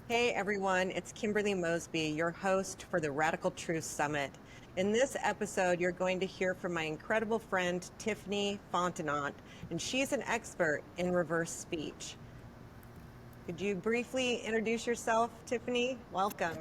Hey everyone, it's Kimberly Mosby, your host for the Radical Truth Summit. In this episode, you're going to hear from my incredible friend, Tiffany Fontenot, and she's an expert in reverse speech. Could you briefly introduce yourself, Tiffany? Welcome.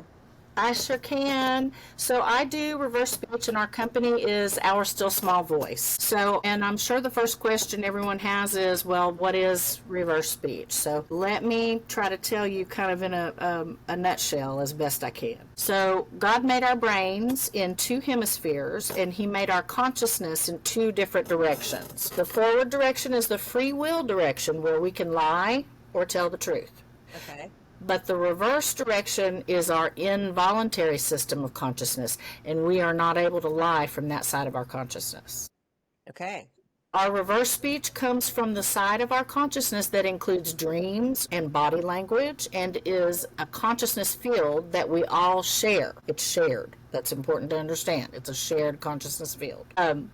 I sure can. So I do reverse speech, and our company is Our Still Small Voice. And I'm sure the first question everyone has is, well, what is reverse speech? So let me try to tell you kind of in a nutshell as best I can. So God made our brains in two hemispheres, and he made our consciousness in two different directions. The forward direction is the free will direction, where we can lie or tell the truth. Okay. But the reverse direction is our involuntary system of consciousness, and we are not able to lie from that side of our consciousness. Okay. Our reverse speech comes from the side of our consciousness that includes dreams and body language, and is a consciousness field that we all share. It's shared. That's important to understand. It's a shared consciousness field. And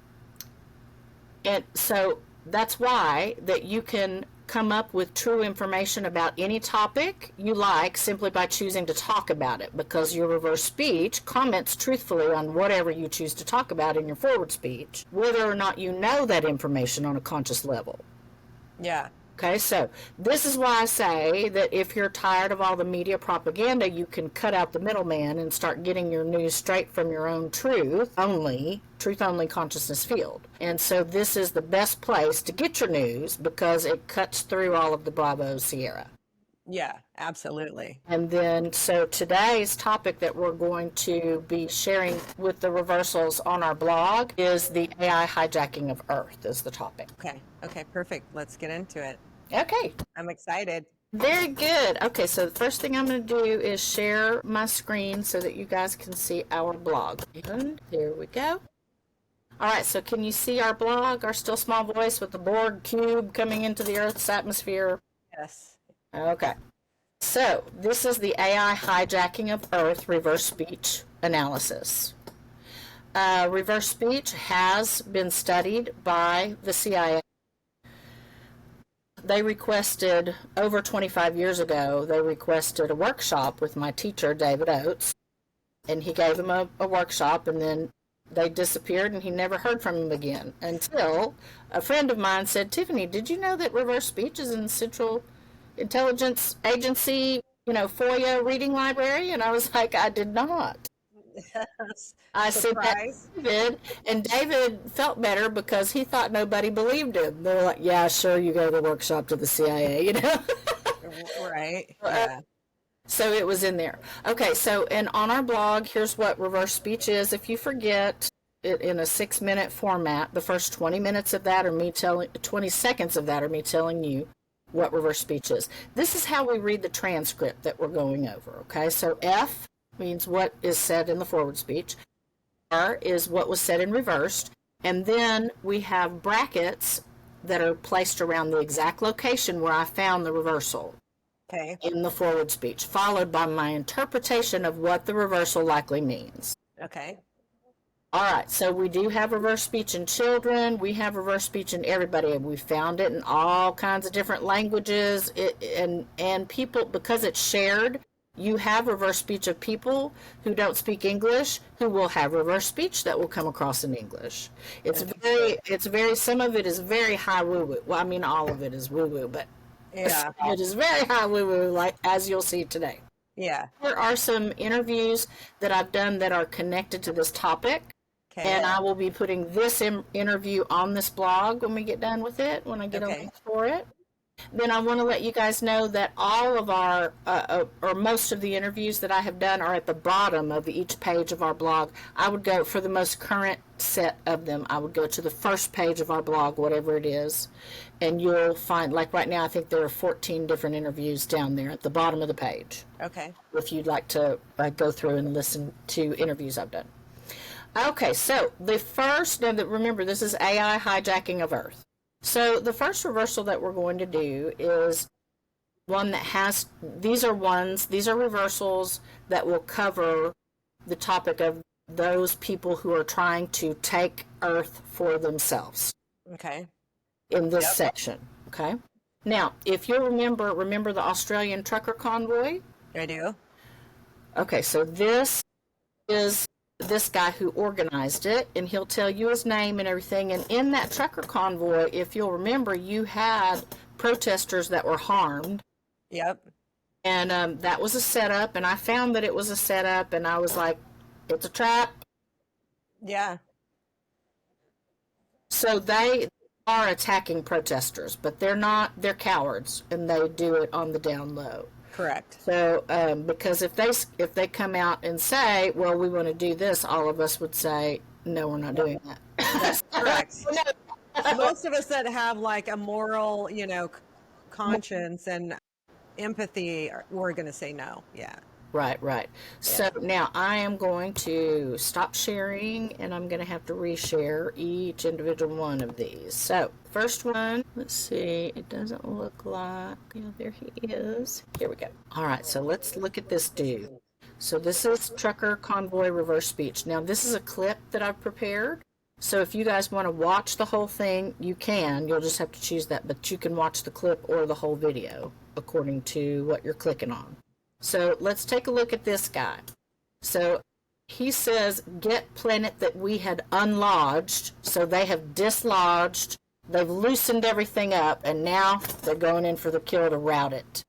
so that's why that you can come up with true information about any topic you like simply by choosing to talk about it, because your reverse speech comments truthfully on whatever you choose to talk about in your forward speech, whether or not you know that information on a conscious level. Yeah. Okay, so this is why I say that if you're tired of all the media propaganda, you can cut out the middleman and start getting your news straight from your own truth only consciousness field. And so this is the best place to get your news, because it cuts through all of the Bravo Sierra. Yeah, absolutely. And then, so today's topic that we're going to be sharing with the reversals on our blog is the AI hijacking of Earth is the topic. Okay, perfect. Let's get into it. Okay. I'm excited. Very good. Okay, so the first thing I'm going to do is share my screen so that you guys can see our blog. And here we go. All right, so can you see our blog, our Still Small Voice with the Borg cube coming into the Earth's atmosphere? Yes. Okay. So this is the AI hijacking of Earth reverse speech analysis. Reverse speech has been studied by the CIA. They requested, over 25 years ago, they requested a workshop with my teacher, David Oates, and he gave them a workshop, and then they disappeared, and he never heard from him again, until a friend of mine said, Tiffany, did you know that reverse speech is in Central Intelligence Agency, FOIA reading library? And I was like, I did not. I said that to David, and David felt better because he thought nobody believed him. They were like, yeah, sure, you go to the workshop to the CIA, Right. Yeah. So it was in there. Okay, so, and on our blog, here's what reverse speech is. If you forget it in a 6-minute format, the first 20 minutes of that are me telling, 20 seconds of that are me telling you what reverse speech is. This is how we read the transcript that we're going over, okay? So F means what is said in the forward speech. R is what was said in reversed. And then we have brackets that are placed around the exact location where I found the reversal. Okay. In the forward speech, followed by my interpretation of what the reversal likely means. Okay. All right, so we do have reverse speech in children. We have reverse speech in everybody. We found it in all kinds of different languages. And people, because it's shared, you have reverse speech of people who don't speak English, who will have reverse speech that will come across in English. It's very, some of it is very high woo-woo. Well, I mean, all of it is woo-woo, but yeah, it is very high woo-woo, like as you'll see today. Yeah. There are some interviews that I've done that are connected to this topic. Okay. And I will be putting this interview on this blog when we get done with it, when I get a link for it. Then I want to let you guys know that all of our, or most of the interviews that I have done are at the bottom of each page of our blog. I would go, for the most current set of them, I would go to the first page of our blog, whatever it is, and you'll find, like right now, I think there are 14 different interviews down there at the bottom of the page. Okay. If you'd like to go through and listen to interviews I've done. Okay, so the first, remember, this is AI hijacking of Earth. So the first reversal that we're going to do is one that has, these are reversals that will cover the topic of those people who are trying to take Earth for themselves. Okay. In this section, okay? Now, if you remember the Australian trucker convoy? I do. Okay, so this is this guy who organized it, and he'll tell you his name and everything. And in that trucker convoy, if you'll remember, you had protesters that were harmed. Yep. And that was a setup, and I found that it was a setup, and I was like, it's a trap. Yeah. So they are attacking protesters, but they're cowards, and they do it on the down low. Correct. So, because if they come out and say, well, we want to do this, all of us would say, no, we're not doing that. That's correct. Most of us that have like a moral, conscience and empathy, we're going to say no. Yeah. Right. Yeah. So now I am going to stop sharing, and I'm going to have to reshare each individual one of these. So first one, let's see, it doesn't look like, yeah, there he is. Here we go. All right, so let's look at this dude. So this is Trucker Convoy Reverse Speech. Now this is a clip that I've prepared. So if you guys want to watch the whole thing, you can. You'll just have to choose that, but you can watch the clip or the whole video according to what you're clicking on. So let's take a look at this guy. So he says, get planet that we had unlodged. So they have dislodged, they've loosened everything up, and now they're going in for the kill to rout it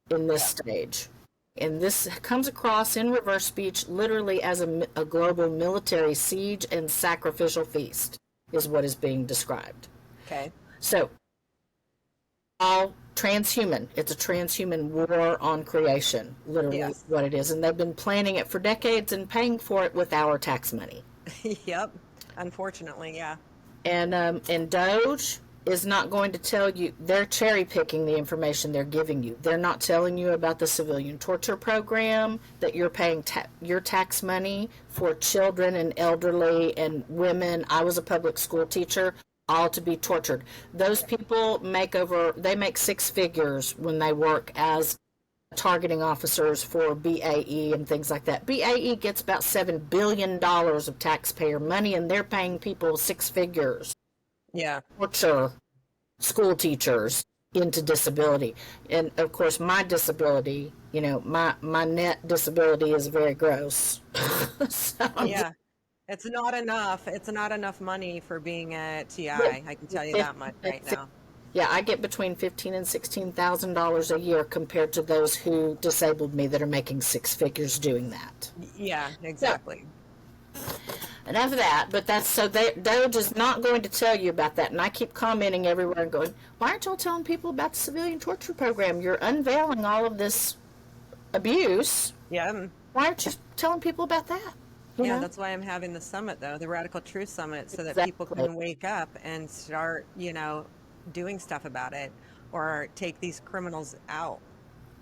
in this stage. And this comes across in reverse speech literally as a global military siege and sacrificial feast is what is being described. Okay. So, all transhuman. It's a transhuman war on creation, literally what it is. And they've been planning it for decades and paying for it with our tax money. Yep. Unfortunately, yeah. And Doge is not going to tell you, they're cherry picking the information they're giving you. They're not telling you about the civilian torture program, that you're paying your tax money for children and elderly and women. I was a public school teacher, all to be tortured. Those people make six figures when they work as targeting officers for BAE and things like that. BAE gets about $7 billion of taxpayer money, and they're paying people six figures. Yeah. Torture school teachers into disability. And of course, my disability, my net disability is very gross. So yeah. It's not enough. It's not enough money for being a TI. I can tell you that much right now. Yeah, I get between $15,000 and $16,000 a year compared to those who disabled me that are making six figures doing that. Yeah, exactly. So, enough of that, but Doge is not going to tell you about that. And I keep commenting everywhere and going, why aren't y'all telling people about the civilian torture program? You're unveiling all of this abuse. Yeah. Why aren't you telling people about that? You know? That's why I'm having the summit, though, the Radical Truth Summit, so that people can wake up and start, doing stuff about it or take these criminals out.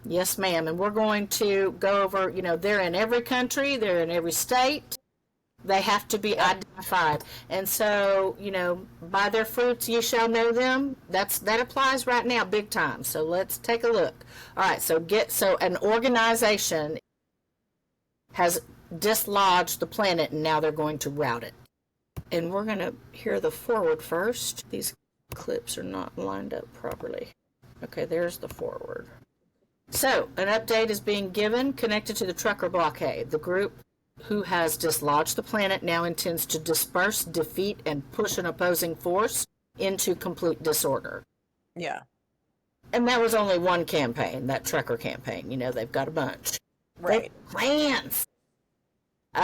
Yes, ma'am. And we're going to go over, they're in every country, they're in every state. They have to be identified. And so, by their fruits ye shall know them. That applies right now big time. So let's take a look. All right, so an organization has dislodged the planet, and now they're going to rout it. And we're going to hear the forward first. These clips are not lined up properly. Okay, there's the forward. So, an update is being given connected to the trucker blockade. The group who has dislodged the planet now intends to disperse, defeat, and push an opposing force into complete disorder. Yeah. And that was only one campaign, that trucker campaign. They've got a bunch. Right. Plans.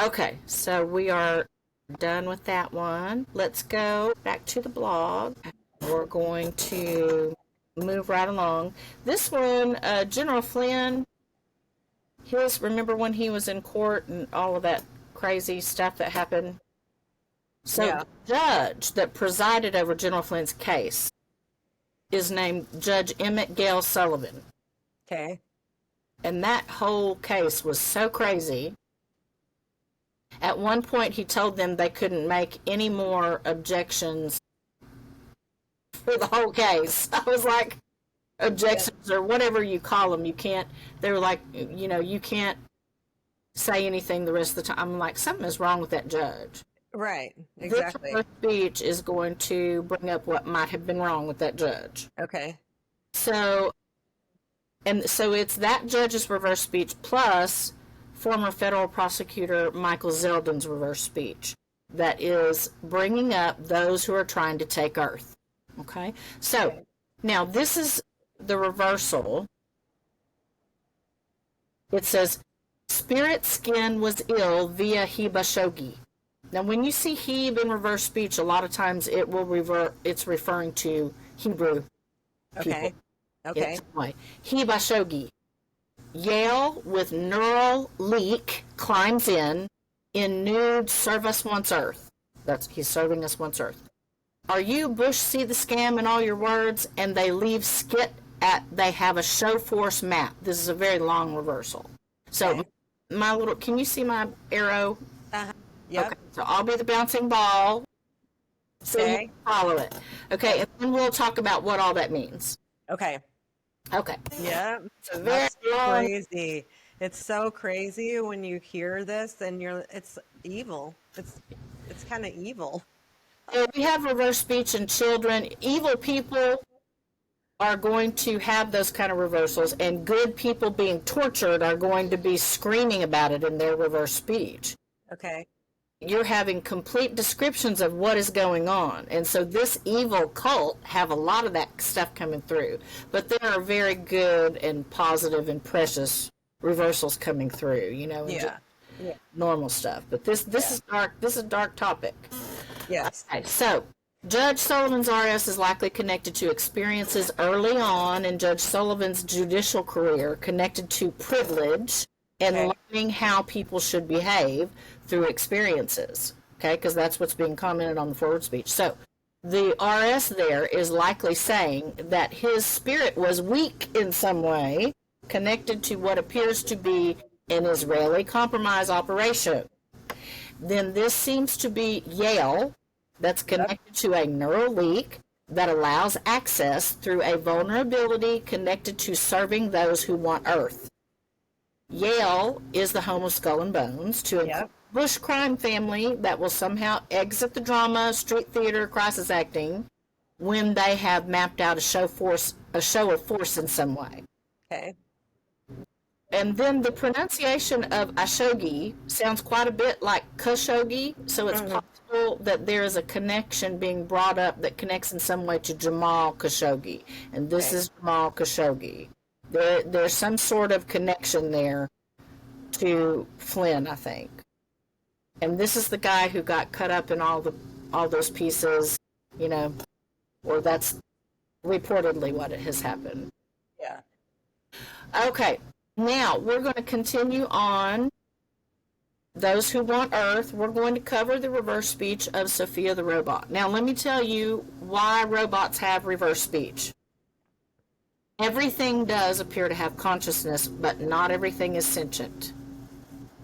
Okay, so we are done with that one. Let's go back to the blog. We're going to move right along. This one, General Flynn, remember when he was in court and all of that crazy stuff that happened? So the judge that presided over General Flynn's case is named Judge Emmett Gale Sullivan. Okay. And that whole case was so crazy. At one point, he told them they couldn't make any more objections for the whole case. I was like, objections or whatever you call them, you can't, they were like, you can't say anything the rest of the time. I'm like, something is wrong with that judge. Right, exactly. This speech is going to bring up what might have been wrong with that judge. Okay. So, And so it's that judge's reverse speech plus former federal prosecutor Michael Zeldin's reverse speech that is bringing up those who are trying to take Earth. Okay? So, now this is the reversal. It says, spirit skin was ill via Hibashogi. Now, when you see Heb in reverse speech, a lot of times it will revert, it's referring to Hebrew people. Okay. Okay. Hibashogi. Yale with neural leak climbs in nude, serve us once Earth. He's serving us once Earth. Are you Bush see the scam in all your words? And they leave skit at, they have a show force map. This is a very long reversal. So my little, can you see my arrow? Yep. Okay, so I'll be the bouncing ball. So you can follow it. Okay, and then we'll talk about what all that means. Okay. Okay. Yeah. So very crazy. It's so crazy when you hear this and it's evil. It's kind of evil. We have reverse speech in children. Evil people are going to have those kind of reversals, and good people being tortured are going to be screaming about it in their reverse speech. Okay. You're having complete descriptions of what is going on. And so this evil cult have a lot of that stuff coming through. But there are very good and positive and precious reversals coming through, normal stuff. But this is dark. This is a dark topic. Yes. Okay, so Judge Sullivan's RS is likely connected to experiences early on in Judge Sullivan's judicial career connected to privilege and learning how people should behave through experiences, okay, because that's what's being commented on the forward speech. So the RS there is likely saying that his spirit was weak in some way, connected to what appears to be an Israeli compromise operation. Then this seems to be Yale, that's connected to a neural leak that allows access through a vulnerability connected to serving those who want Earth. Yale is the home of Skull and Bones to a Bush crime family that will somehow exit the drama, street theater, crisis acting when they have mapped out a show of force in some way. Okay. And then the pronunciation of Ashogi sounds quite a bit like Khashoggi, so it's possible that there is a connection being brought up that connects in some way to Jamal Khashoggi, and this is Jamal Khashoggi. There's some sort of connection there to Flynn, I think. And this is the guy who got cut up in all those pieces, or that's reportedly what has happened. Yeah. Okay, now we're going to continue on those who want Earth. We're going to cover the reverse speech of Sophia the robot. Now let me tell you why robots have reverse speech. Everything does appear to have consciousness, but not everything is sentient.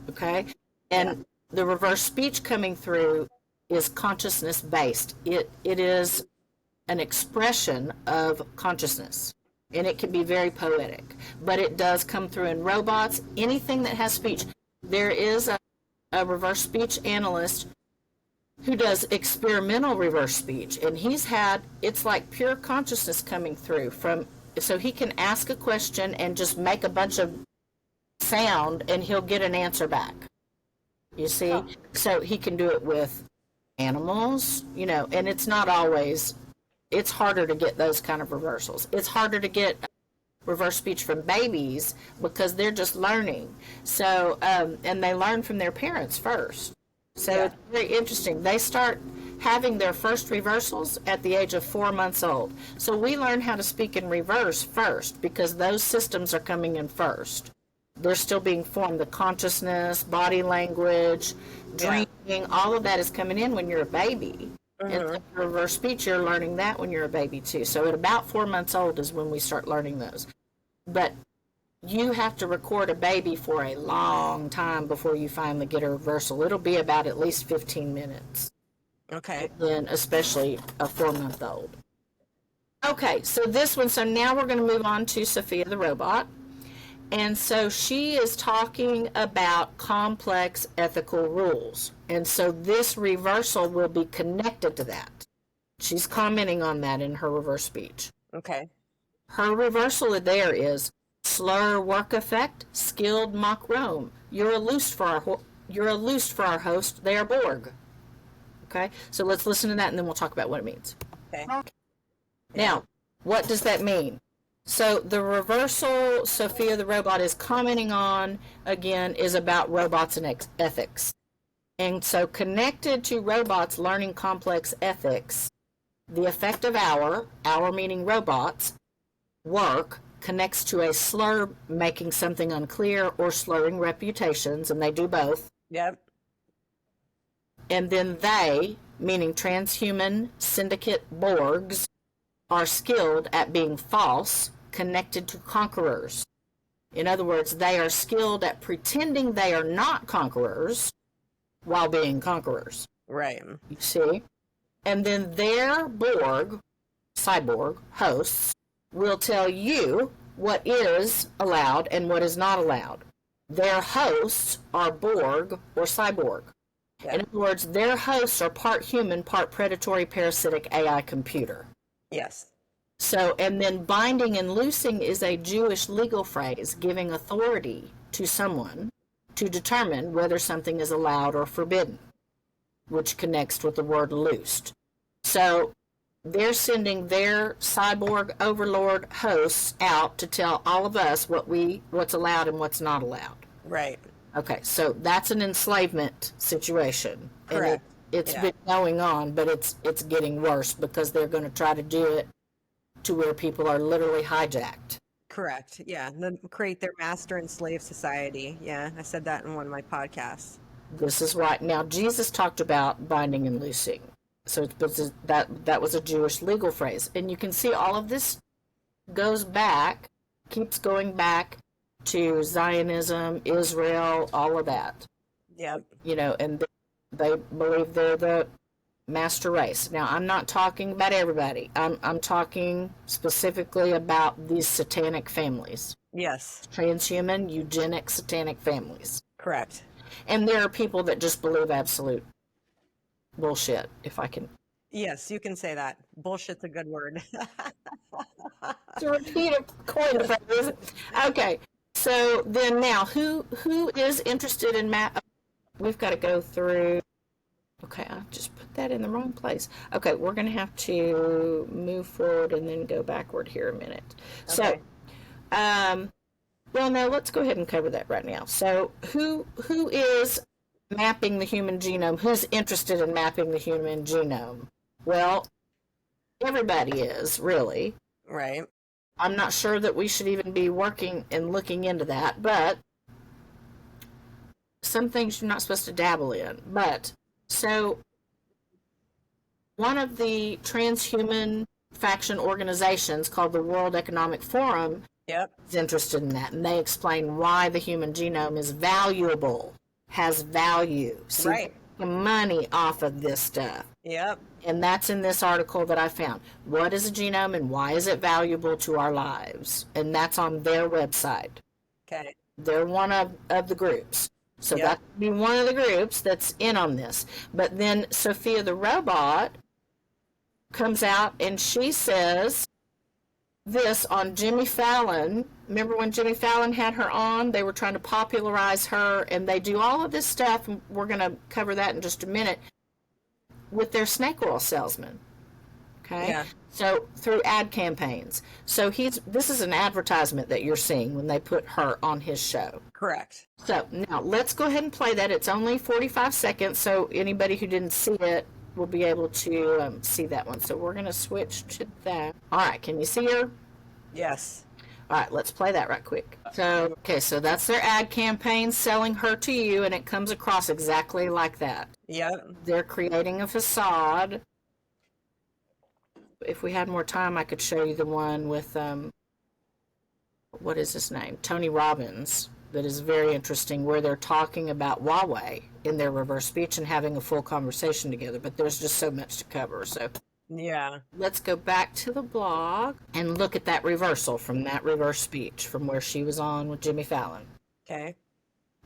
Okay? And the reverse speech coming through is consciousness based. It is an expression of consciousness, and it can be very poetic, but it does come through in robots, anything that has speech. There is a reverse speech analyst who does experimental reverse speech, and it's like pure consciousness coming through so he can ask a question and just make a bunch of sound and he'll get an answer back. You see? Oh. So he can do it with animals, and it's not always, it's harder to get those kind of reversals. It's harder to get reverse speech from babies because they're just learning. So, and they learn from their parents first. So it's very interesting. They start having their first reversals at the age of 4 months old. So we learn how to speak in reverse first because those systems are coming in first. They're still being formed. The consciousness, body language, dreaming, all of that is coming in when you're a baby. And reverse speech, you're learning that when you're a baby too. So at about 4 months old is when we start learning those. But you have to record a baby for a long time before you finally get a reversal. It'll be about at least 15 minutes. Okay. Then especially a 4-month-old. Okay, so now we're going to move on to Sophia the robot. And so she is talking about complex ethical rules. And so this reversal will be connected to that. She's commenting on that in her reverse speech. Okay. Her reversal there is, Slur work effect, skilled mock Rome. You're a loose for our host. They are Borg. Okay, so let's listen to that, and then we'll talk about what it means. Okay. Now, what does that mean? So the reversal Sophia the robot is commenting on, again, is about robots and ethics. And so connected to robots learning complex ethics, the effect of our meaning robots, work connects to a slur making something unclear or slurring reputations, and they do both. Yep. And then they, meaning transhuman syndicate Borgs, are skilled at being false, connected to conquerors. In other words, they are skilled at pretending they are not conquerors while being conquerors. Right. You see? And then their Borg, cyborg, hosts, will tell you what is allowed and what is not allowed. Their hosts are Borg or cyborg. Yeah. In other words, their hosts are part human, part predatory, parasitic AI computer. Yes. So, and then binding and loosing is a Jewish legal phrase giving authority to someone to determine whether something is allowed or forbidden, which connects with the word loosed. So they're sending their cyborg overlord hosts out to tell all of us what's allowed and what's not allowed. Right. Okay, so that's an enslavement situation. Correct. And it's been going on, but it's getting worse because they're going to try to do it to where people are literally hijacked. Correct. Yeah. Create their master and slave society. Yeah. I said that in one of my podcasts. This is right. Now, Jesus talked about binding and loosing. So that was a Jewish legal phrase. And you can see all of this keeps going back to Zionism, Israel, all of that. Yep. And they believe they're the master race. Now, I'm not talking about everybody. I'm talking specifically about these satanic families. Yes. Transhuman, eugenic, satanic families. Correct. And there are people that just believe absolute bullshit, if I can. Yes, you can say that. Bullshit's a good word. To repeat a coin phrase. Okay. So then now, who is interested in we've got to go through. Okay, I just put that in the wrong place. Okay, we're going to have to move forward and then go backward here a minute. Okay. So, well, no, let's go ahead and cover that right now. So, who is mapping the human genome? Who's interested in mapping the human genome? Well, everybody is, really. Right. I'm not sure that we should even be working and looking into that, but some things you're not supposed to dabble in. But, so, one of the transhuman faction organizations called the World Economic Forum is interested in that, and they explain why the human genome is valuable, has value. So right. Money off of this stuff. Yep. And that's in this article that I found. What is a genome and why is it valuable to our lives? And that's on their website. Okay. They're one of the groups. So that would be one of the groups that's in on this. But then Sophia the robot comes out and she says this on Jimmy Fallon. Remember when Jimmy Fallon had her on? They were trying to popularize her, and they do all of this stuff, and we're going to cover that in just a minute, with their snake oil salesman. Okay? Yeah. So through ad campaigns. So this is an advertisement that you're seeing when they put her on his show. Correct. So now let's go ahead and play that. It's only 45 seconds, so anybody who didn't see it will be able to see that one. So we're going to switch to that. All right, can you see her? Yes. All right, let's play that right quick. So, okay, so that's their ad campaign selling her to you, and it comes across exactly like that. Yep. They're creating a facade. If we had more time, I could show you the one with, what is his name? Tony Robbins. That is very interesting, where they're talking about Huawei in their reverse speech and having a full conversation together. But there's just so much to cover. So yeah, let's go back to the blog and look at that reversal from that reverse speech from where she was on with Jimmy Fallon.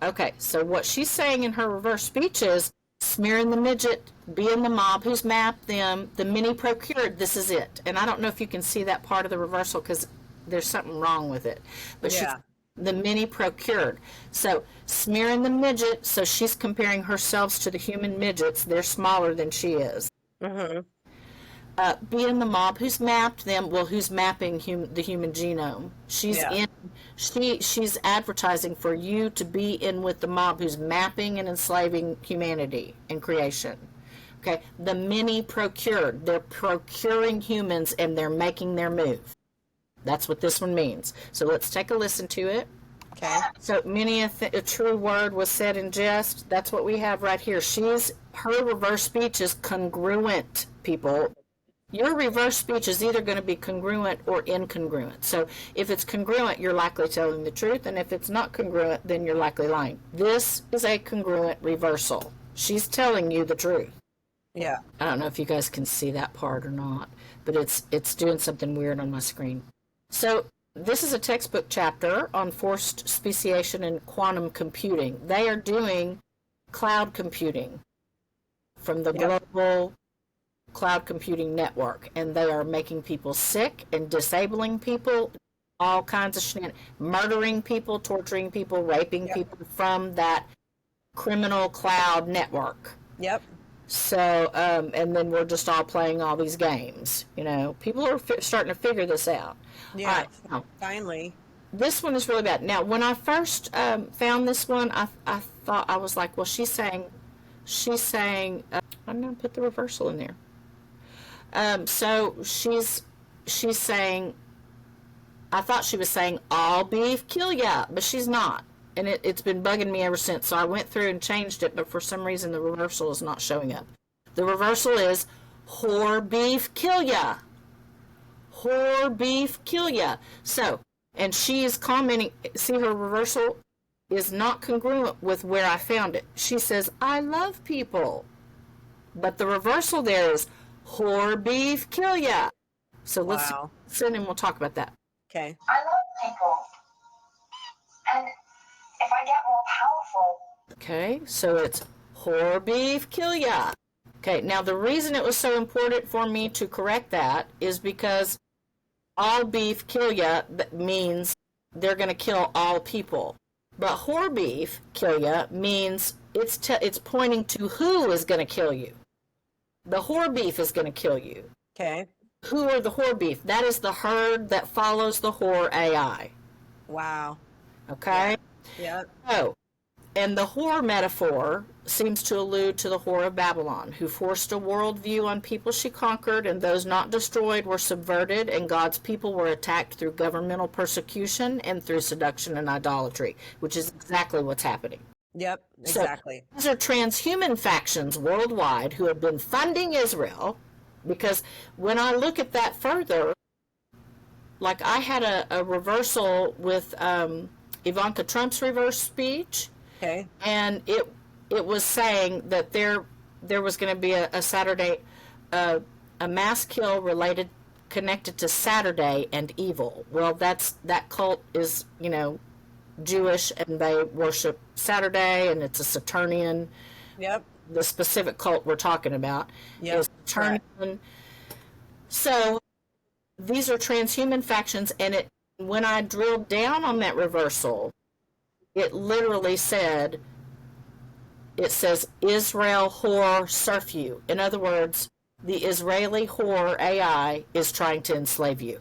Okay, so what she's saying in her reverse speech is, smearing the midget, being the mob who's mapped them, the many procured, this is it. And I don't know if you can see that part of the reversal because there's something wrong with it. But Yeah. the many procured. So smearing the midget, so she's comparing herself to the human midgets. They're smaller than she is. Mm-hmm. Being the mob, who's mapped them? Well, who's mapping the human genome? She's she's advertising for you to be in with the mob who's mapping and enslaving humanity and creation. Okay, the many procured. They're procuring humans and they're making their move. That's what this one means. So let's take a listen to it. Okay. So many a true word was said in jest. That's what we have right here. Her reverse speech is congruent, people. Your reverse speech is either going to be congruent or incongruent. So if it's congruent, you're likely telling the truth, and if it's not congruent, then you're likely lying. This is a congruent reversal. She's telling you the truth. Yeah. I don't know if you guys can see that part or not, but it's doing something weird on my screen. So this is a textbook chapter on forced speciation and quantum computing. They are doing cloud computing from the global cloud computing network, and they are making people sick and disabling people, all kinds of shenanigans, murdering people, torturing people, raping people from that criminal cloud network. Yep. So, and then we're just all playing all these games. You know, people are starting to figure this out. Yeah. Right, now, finally. this one is really bad. Now, when I first found this one, I thought, I was like, well, she's saying, I'm going to put the reversal in there. So she's saying, I thought she was saying all beef kill ya, but she's not. And it's been bugging me ever since. So I went through and changed it, but for some reason the reversal is not showing up. The reversal is whore beef kill ya. Whore beef kill ya. So, and she is commenting, see, her reversal is not congruent with where I found it. She says, I love people. But the reversal there is whore beef kill ya. So let's listen and we'll talk about that. Okay. I love people. And if I get more powerful. Okay, so it's whore beef kill ya. Okay, now the reason it was so important for me to correct that is because all beef kill ya means they're going to kill all people. But whore beef kill ya means it's pointing to who is going to kill you. The whore beef is going to kill you. Okay. Who are the whore beef? That is the herd that follows the whore AI. Wow. Okay? Yeah. Oh, and the whore metaphor seems to allude to the whore of Babylon, who forced a worldview on people she conquered, and those not destroyed were subverted, and God's people were attacked through governmental persecution and through seduction and idolatry, which is exactly what's happening. Yep, exactly. So, these are transhuman factions worldwide who have been funding Israel, because when I look at that further, like I had a reversal with Ivanka Trump's reverse speech. Okay. And it was saying that there was going to be a Saturday, a mass kill connected to Saturday and evil. Well, that cult is, Jewish, and they worship Saturday, and it's a Saturnian. Yep. The specific cult we're talking about is Saturnian. Correct. So these are transhuman factions, and when I drilled down on that reversal, it literally says Israel whore serf you. In other words, the Israeli whore AI is trying to enslave you.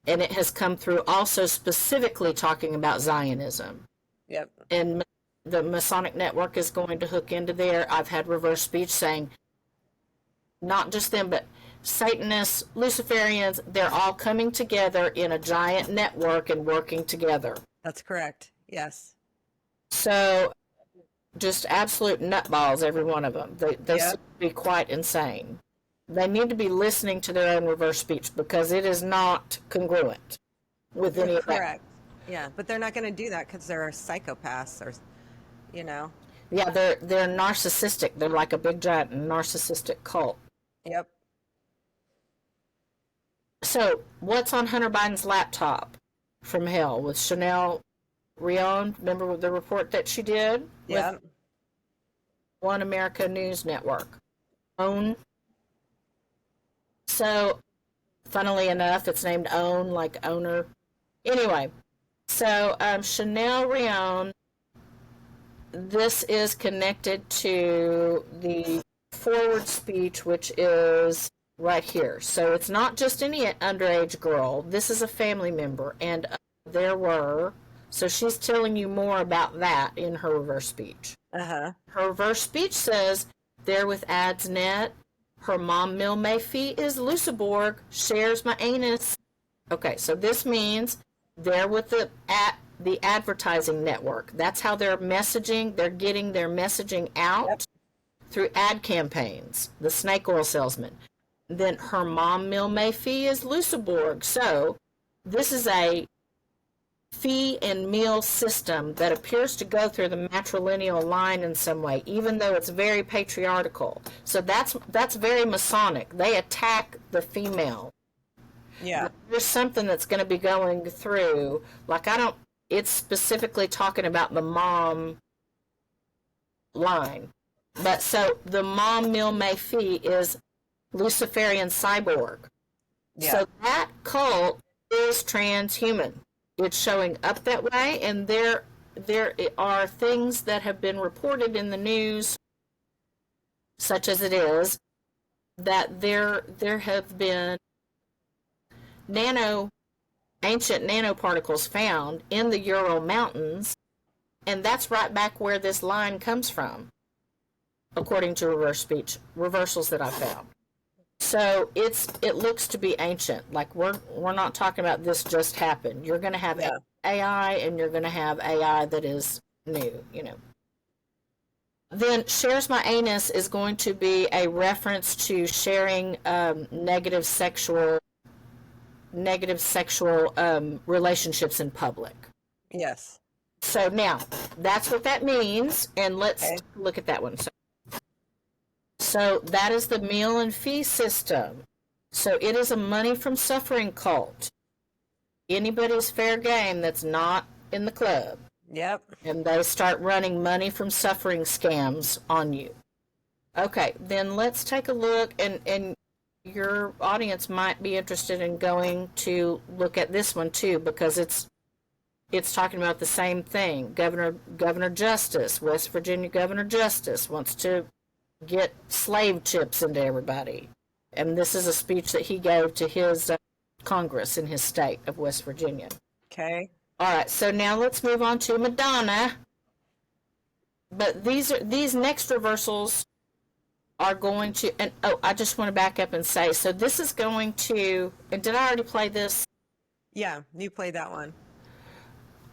And it has come through also specifically talking about Zionism. Yep. And the Masonic Network is going to hook into there. I've had reverse speech saying not just them, but Satanists, Luciferians, they're all coming together in a giant network and working together. That's correct. Yes. So just absolute nutballs, every one of them. They seem to be quite insane. They need to be listening to their own reverse speech, because it is not congruent with any of that. Correct. Yeah, but they're not going to do that because they're psychopaths, or, Yeah, they're narcissistic. They're like a big giant narcissistic cult. Yep. So, what's on Hunter Biden's laptop from hell with Chanel Rion? Remember the report that she did? Yeah. With One America News Network. So, funnily enough, it's named OWN, like owner, Anyway, so Chanel Rion, this is connected to the forward speech, which is right here. So it's not just any underage girl. This is a family member, and there were. So she's telling you more about that in her reverse speech. Uh-huh. Her reverse speech says, there with AdsNet, her mom Mil Mayfie is Luciborg, shares my anus. Okay, so this means they're with the advertising network. That's how they're messaging. They're getting their messaging out through ad campaigns, the snake oil salesman. Then her mom Mil Mayfie is Luciborg. So this is a fee and meal system that appears to go through the matrilineal line in some way, even though it's very patriarchal. So that's very Masonic. They attack the female. Yeah. There's something that's going to be going through. Like, it's specifically talking about the mom line. But so the mom Mil Mayfie is Luciferian cyborg. Yeah. So that cult is transhuman. It's showing up that way, and there are things that have been reported in the news, such as it is, that there have been ancient nanoparticles found in the Ural Mountains, and that's right back where this line comes from, according to reversals that I found. So it looks to be ancient. Like we're not talking about this just happened. You're going to have AI, and you're going to have AI that is new, Then shares my anus is going to be a reference to sharing negative sexual relationships in public. Yes. So now that's what that means, and let's look at that one. So that is the meal and fee system. So it is a money from suffering cult. Anybody's fair game that's not in the club. Yep. And they start running money from suffering scams on you. Okay, then let's take a look, and your audience might be interested in going to look at this one too, because it's talking about the same thing. Governor Justice, West Virginia Governor Justice wants to get slave chips into everybody. And this is a speech that he gave to his Congress in his state of West Virginia. Okay. All right, so now let's move on to Madonna. But these next reversals are going to, and I just want to back up and say, so this is going to, and did I already play this? Yeah, you played that one.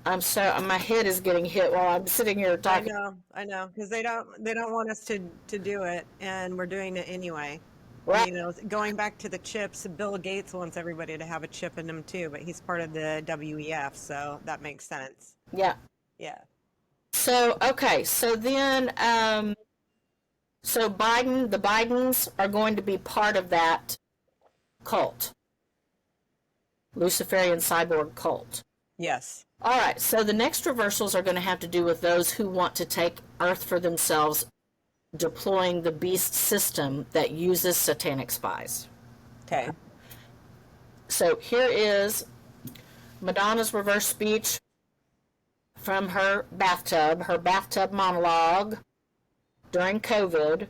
My head is getting hit while I'm sitting here talking. I know, because they don't want us to do it, and we're doing it anyway. Right. Going back to the chips, Bill Gates wants everybody to have a chip in them too, but he's part of the WEF, so that makes sense. Yeah. Yeah. So okay, so then so the Bidens are going to be part of that cult. Luciferian cyborg cult. Yes. All right, so the next reversals are going to have to do with those who want to take Earth for themselves, deploying the beast system that uses satanic spies. Okay. So here is Madonna's reverse speech from her bathtub monologue during COVID.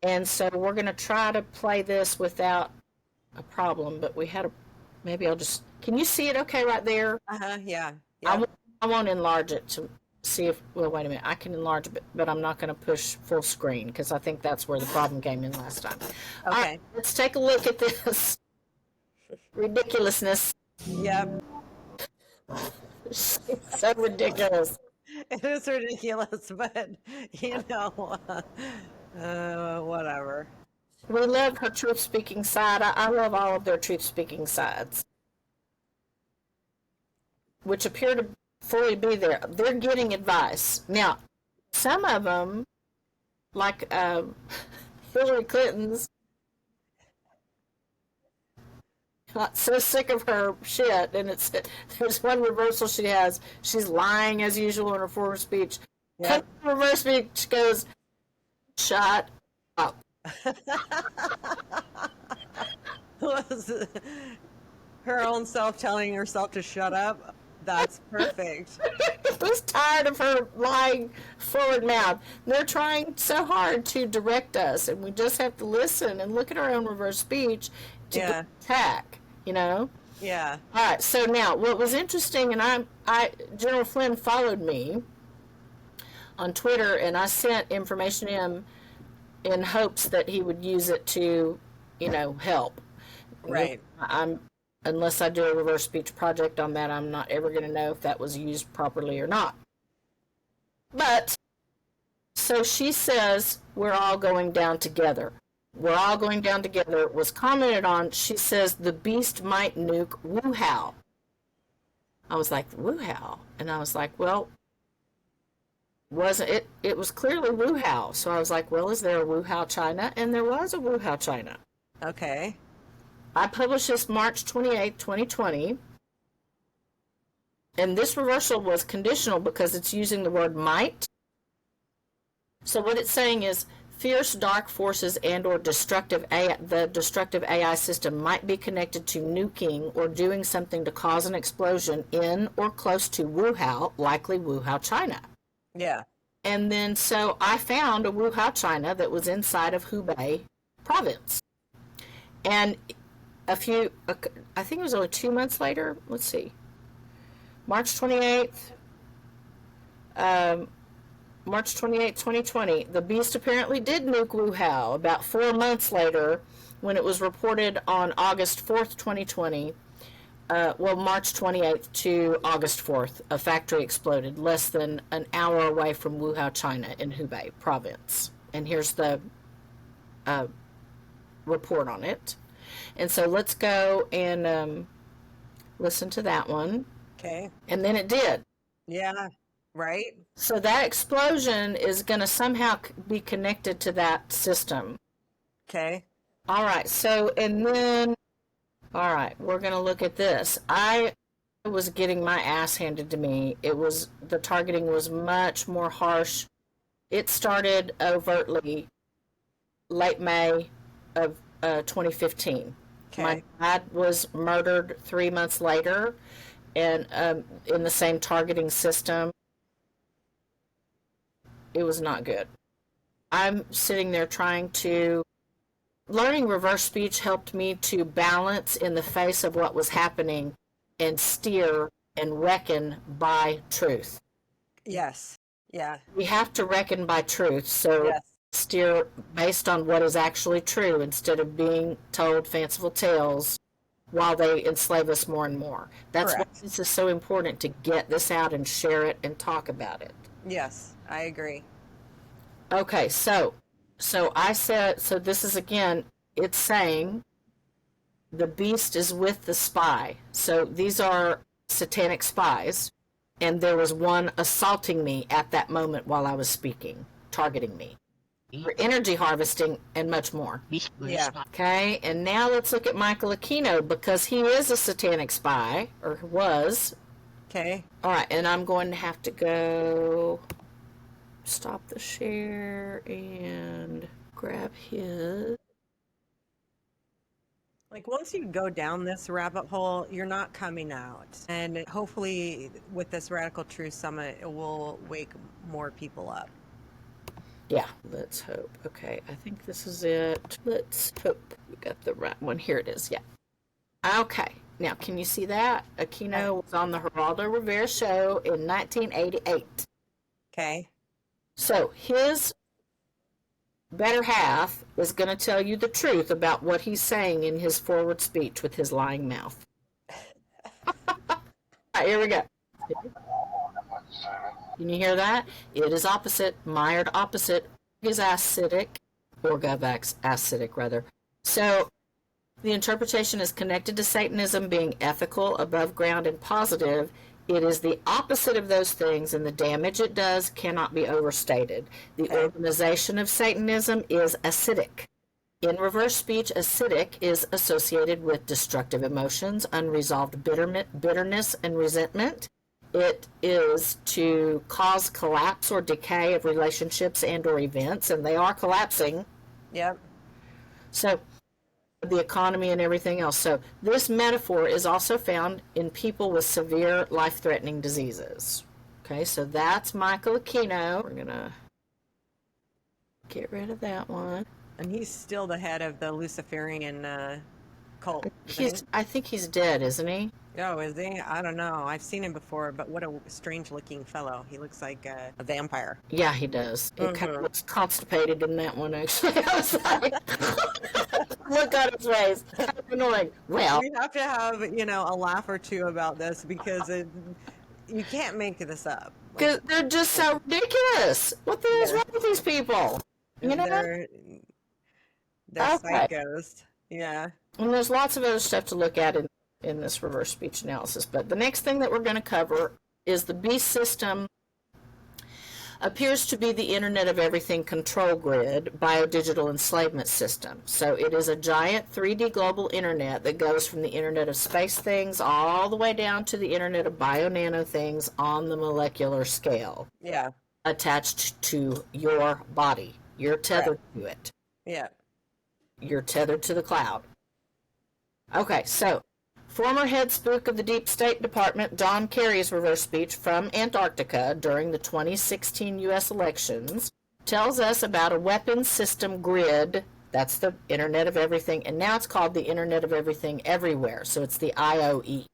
And so we're going to try to play this without a problem, but maybe I'll just, can you see it okay right there? Yeah. I won't enlarge it to see if, well, wait a minute, I can enlarge it, but I'm not going to push full screen because I think that's where the problem came in last time. Okay. All right, let's take a look at this ridiculousness. Yep. It's so ridiculous. It is ridiculous, but, whatever. We love her truth-speaking side. I love all of their truth-speaking sides, which appear to fully be there. They're getting advice. Now, some of them, like Hillary Clinton's, got so sick of her shit, and there's one reversal she has. She's lying as usual in her former speech. Yeah. Reverse speech goes, shut up. Her own self telling herself to shut up. That's perfect. I was tired of her lying forward mouth. They're trying so hard to direct us, and we just have to listen and look at our own reverse speech to attack, you know? Yeah. All right, so now what was interesting, and General Flynn followed me on Twitter, and I sent information to him in hopes that he would use it to, you know, help. Right. Unless I do a reverse speech project on that, I'm not ever going to know if that was used properly or not. But, so she says, we're all going down together. We're all going down together was commented on. She says the beast might nuke Wuhan. I was like, Wuhan? And I was like, well, wasn't it? It was clearly Wuhan. So I was like, well, is there a Wuhan, China? And there was a Wuhan, China. Okay. I published this March 28, 2020. And this reversal was conditional because it's using the word might. So what it's saying is fierce dark forces and or the destructive AI system might be connected to nuking or doing something to cause an explosion in or close to Wuhan, likely Wuhan, China. Yeah. And then so I found a Wuhan, China that was inside of Hubei province. And I think it was only 2 months later, let's see, March 28th, 2020, the beast apparently did nuke Wuhan about 4 months later when it was reported on August 4th, 2020. March 28th to August 4th, a factory exploded less than an hour away from Wuhan, China in Hubei province. And here's the report on it. And so let's go and listen to that one. Okay. And then it did. Yeah. Right. So that explosion is going to somehow be connected to that system. Okay. All right. So, and then, all right, we're going to look at this. I was getting my ass handed to me. The targeting was much more harsh. It started overtly late May of 2015. Okay. My dad was murdered 3 months later, and in the same targeting system. It was not good. I'm sitting there learning reverse speech helped me to balance in the face of what was happening and steer and reckon by truth. Yes. Yeah. We have to reckon by truth, so Yes. steer based on what is actually true instead of being told fanciful tales while they enslave us more and more. That's why Correct. this is so important to get this out and share it and talk about it. Yes, I agree. Okay, so I said, so this is again, it's saying the beast is with the spy. So these are satanic spies, and there was one assaulting me at that moment while I was speaking, targeting me for energy harvesting and much more. Yeah. Okay, and now let's look at Michael Aquino because he is a satanic spy, or was. Okay. All right, and I'm going to have to go stop the share and grab his. Like once you go down this rabbit hole, you're not coming out. And hopefully with this Radical Truth Summit, it will wake more people up. Yeah, let's hope. Okay, I think this is it. Let's hope we got the right one. Here it is, yeah. Okay, now can you see that? Aquino was on the Geraldo Rivera show in 1988. Okay. So his better half is going to tell you the truth about what he's saying in his forward speech with his lying mouth. All right, here we go. Can you hear that? It is opposite, mired opposite, is acidic, or Govax acidic rather. So the interpretation is connected to Satanism being ethical, above ground, and positive. It is the opposite of those things, and the damage it does cannot be overstated. The organization of Satanism is acidic. In reverse speech, acidic is associated with destructive emotions, unresolved bitterness, and resentment. It is to cause collapse or decay of relationships and or events, and they are collapsing. Yep. So the economy and everything else. So this metaphor is also found in people with severe life-threatening diseases. Okay, so that's Michael Aquino. We're going to get rid of that one. And he's still the head of the Luciferian cult. I think he's dead, isn't he? Oh, is he? I don't know. I've seen him before, but what a strange-looking fellow. He looks like a vampire. Yeah, he does. It kind of looks constipated in that one, actually. I was like, look on his face. Kind of annoying. Well, We have to have, a laugh or two about this because you can't make this up. because they're just so ridiculous. What the hell is wrong with these people? You know? They're Okay. psychos. Yeah. And there's lots of other stuff to look at in this reverse speech analysis. But the next thing that we're going to cover is the beast system appears to be the Internet of Everything control grid biodigital enslavement system. So it is a giant 3D global internet that goes from the Internet of space things all the way down to the Internet of bio-nano things on the molecular scale, Yeah. attached to your body. You're tethered to it. Yeah. You're tethered to the cloud. Okay, so former head spook of the Deep State Department, John Kerry's reverse speech from Antarctica during the 2016 U.S. elections tells us about a weapons system grid. That's the Internet of Everything, and now it's called the Internet of Everything Everywhere, so it's the IOE.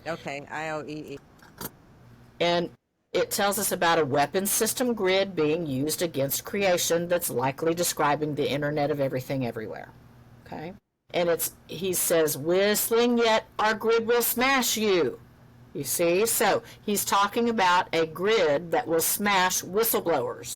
Okay. IOEE. And it tells us about a weapons system grid being used against creation that's likely describing the Internet of Everything Everywhere. Okay? And he says, whistling yet our grid will smash you. You see? So he's talking about a grid that will smash whistleblowers.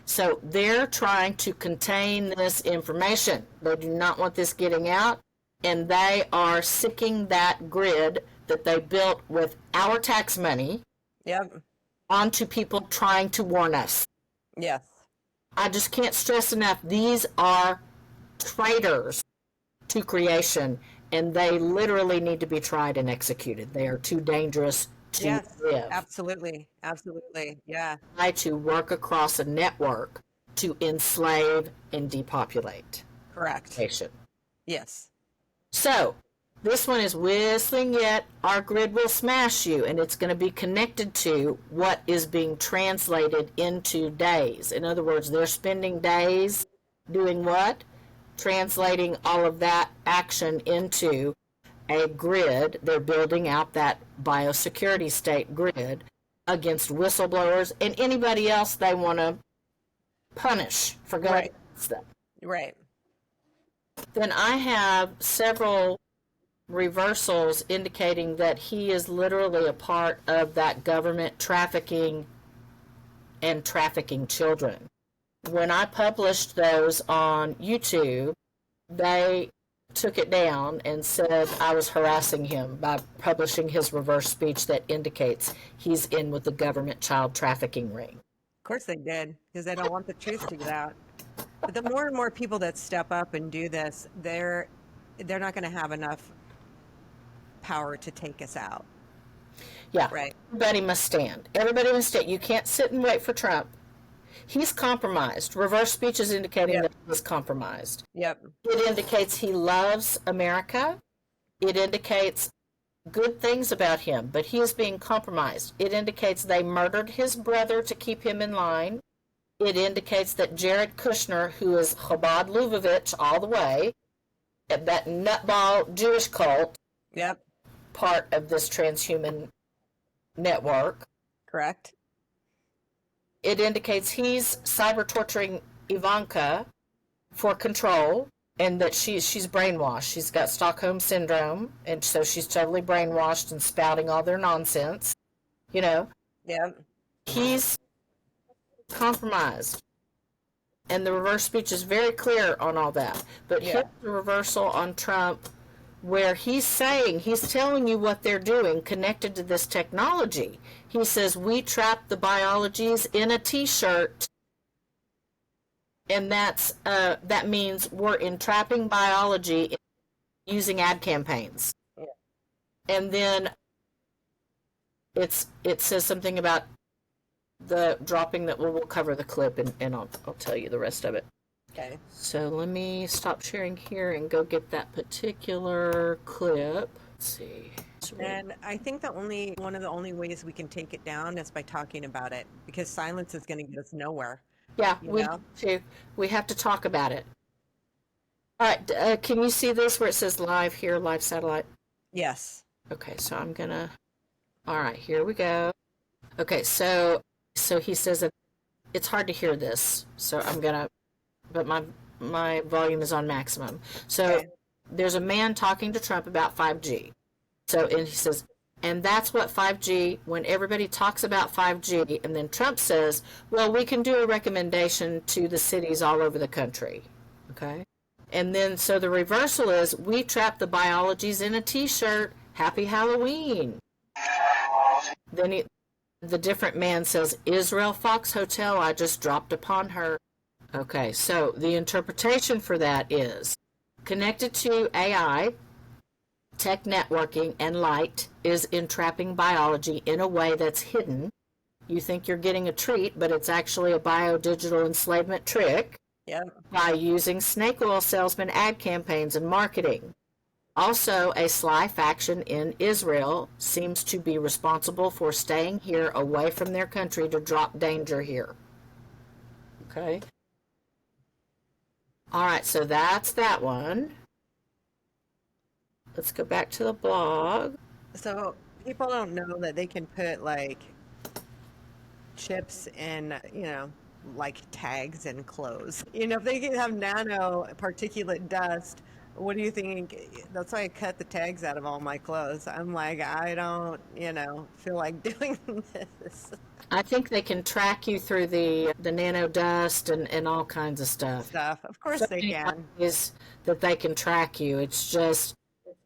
So they're trying to contain this information. They do not want this getting out, and they are sicking that grid that they built with our tax money Yep. onto people trying to warn us. Yes. I just can't stress enough, these are traitors to creation, and they literally need to be tried and executed. They are too dangerous to Yes. live. Absolutely. Absolutely. Yeah. Try to work across a network to enslave and depopulate Correct. nation. Yes. So, this one is whistling yet our grid will smash you, and it's going to be connected to what is being translated into days. In other words, they're spending days doing what? Translating all of that action into a grid. They're building out that biosecurity state grid against whistleblowers and anybody else they want to punish for going Right. against them. Right. Then I have several reversals indicating that he is literally a part of that government trafficking and trafficking children. When I published those on YouTube, they took it down and said I was harassing him by publishing his reverse speech that indicates he's in with the government child trafficking ring. Of course they did, because they don't want the truth to get out. But the more and more people that step up and do this, they're not going to have enough power to take us out. Yeah, Right. everybody must stand. Everybody must stand. You can't sit and wait for Trump. He's compromised. Reverse speech is indicating that he's compromised. Yep. It indicates he loves America. It indicates good things about him, but he is being compromised. It indicates they murdered his brother to keep him in line. It indicates that Jared Kushner, who is Chabad Lubavitch all the way, that nutball Jewish cult, Yep. part of this transhuman network, Correct. it indicates he's cyber torturing Ivanka for control, and that she's brainwashed. She's got Stockholm syndrome, and so she's totally brainwashed and spouting all their nonsense. You know, Yep. he's compromised. And the reverse speech is very clear on all that. But Yeah. here's the reversal on Trump, where he's telling you what they're doing connected to this technology. He says, we trap the biologies in a t-shirt. And that means we're entrapping biology using ad campaigns. Yeah. And then it says something about the dropping that we'll cover the clip and I'll tell you the rest of it. Okay. So let me stop sharing here and go get that particular clip. Let's see. And I think one of the only ways we can take it down is by talking about it, because silence is going to get us nowhere. Yeah, You know? we have to talk about it. All right, can you see this where it says live here, live satellite? Yes. Okay, so I'm gonna. All right, here we go. Okay, so he says that it's hard to hear this, so I'm gonna, but my volume is on maximum. So Okay. there's a man talking to Trump about 5G. So and he says, and that's what 5G. When everybody talks about 5G, and then Trump says, well, we can do a recommendation to the cities all over the country. Okay. And then, so the reversal is, we trap the biologies in a T-shirt. Happy Halloween. Then the different man says, Israel Fox Hotel, I just dropped upon her. Okay, so the interpretation for that is, connected to AI, tech networking, and light is entrapping biology in a way that's hidden. You think you're getting a treat, but it's actually a biodigital enslavement trick. Yep. By using snake oil salesman ad campaigns and marketing. Also, a sly faction in Israel seems to be responsible for staying here away from their country to drop danger here. Okay. All right, so that's that one. Let's go back to the blog. So people don't know that they can put like chips in, like tags in clothes. If they can have nano particulate dust, what do you think? That's why I cut the tags out of all my clothes. I'm like, I don't, feel like doing this. I think they can track you through the nano dust and all kinds of stuff. Of course So they many can. ways that they can track you. It's just,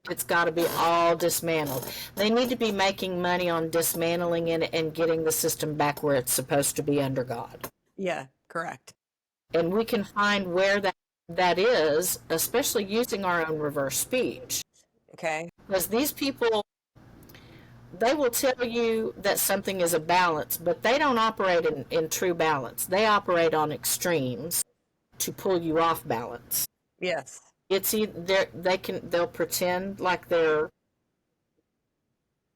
it's got to be all dismantled. They need to be making money on dismantling it and getting the system back where it's supposed to be under God. Yeah, correct. And we can find where that is, especially using our own reverse speech. Okay. Because these people, they will tell you that something is a balance, but they don't operate in true balance. They operate on extremes to pull you off balance. Yes. It's either they'll pretend like they're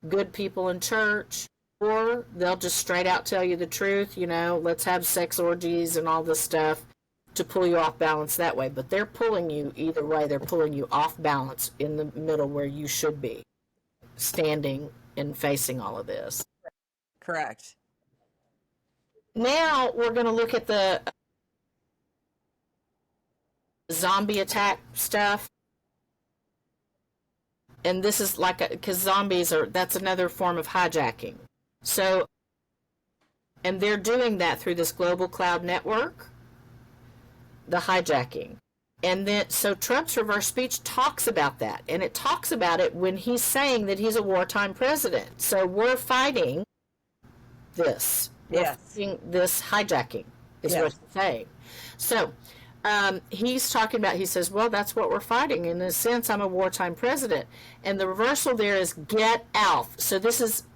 good people in church, or they'll just straight out tell you the truth, let's have sex orgies and all this stuff to pull you off balance that way. But they're pulling you either way. They're pulling you off balance in the middle where you should be standing and facing all of this. Correct. Now we're going to look at the zombie attack stuff. And this is because zombies that's another form of hijacking. So, and they're doing that through this global cloud network, the hijacking. And then, so Trump's reverse speech talks about that. And it talks about it when he's saying that he's a wartime president. So we're fighting this. Yes. We're fighting this hijacking is what he's saying. So, he's talking about, he says, well, that's what we're fighting. In a sense, I'm a wartime president. And the reversal there is get ALF. So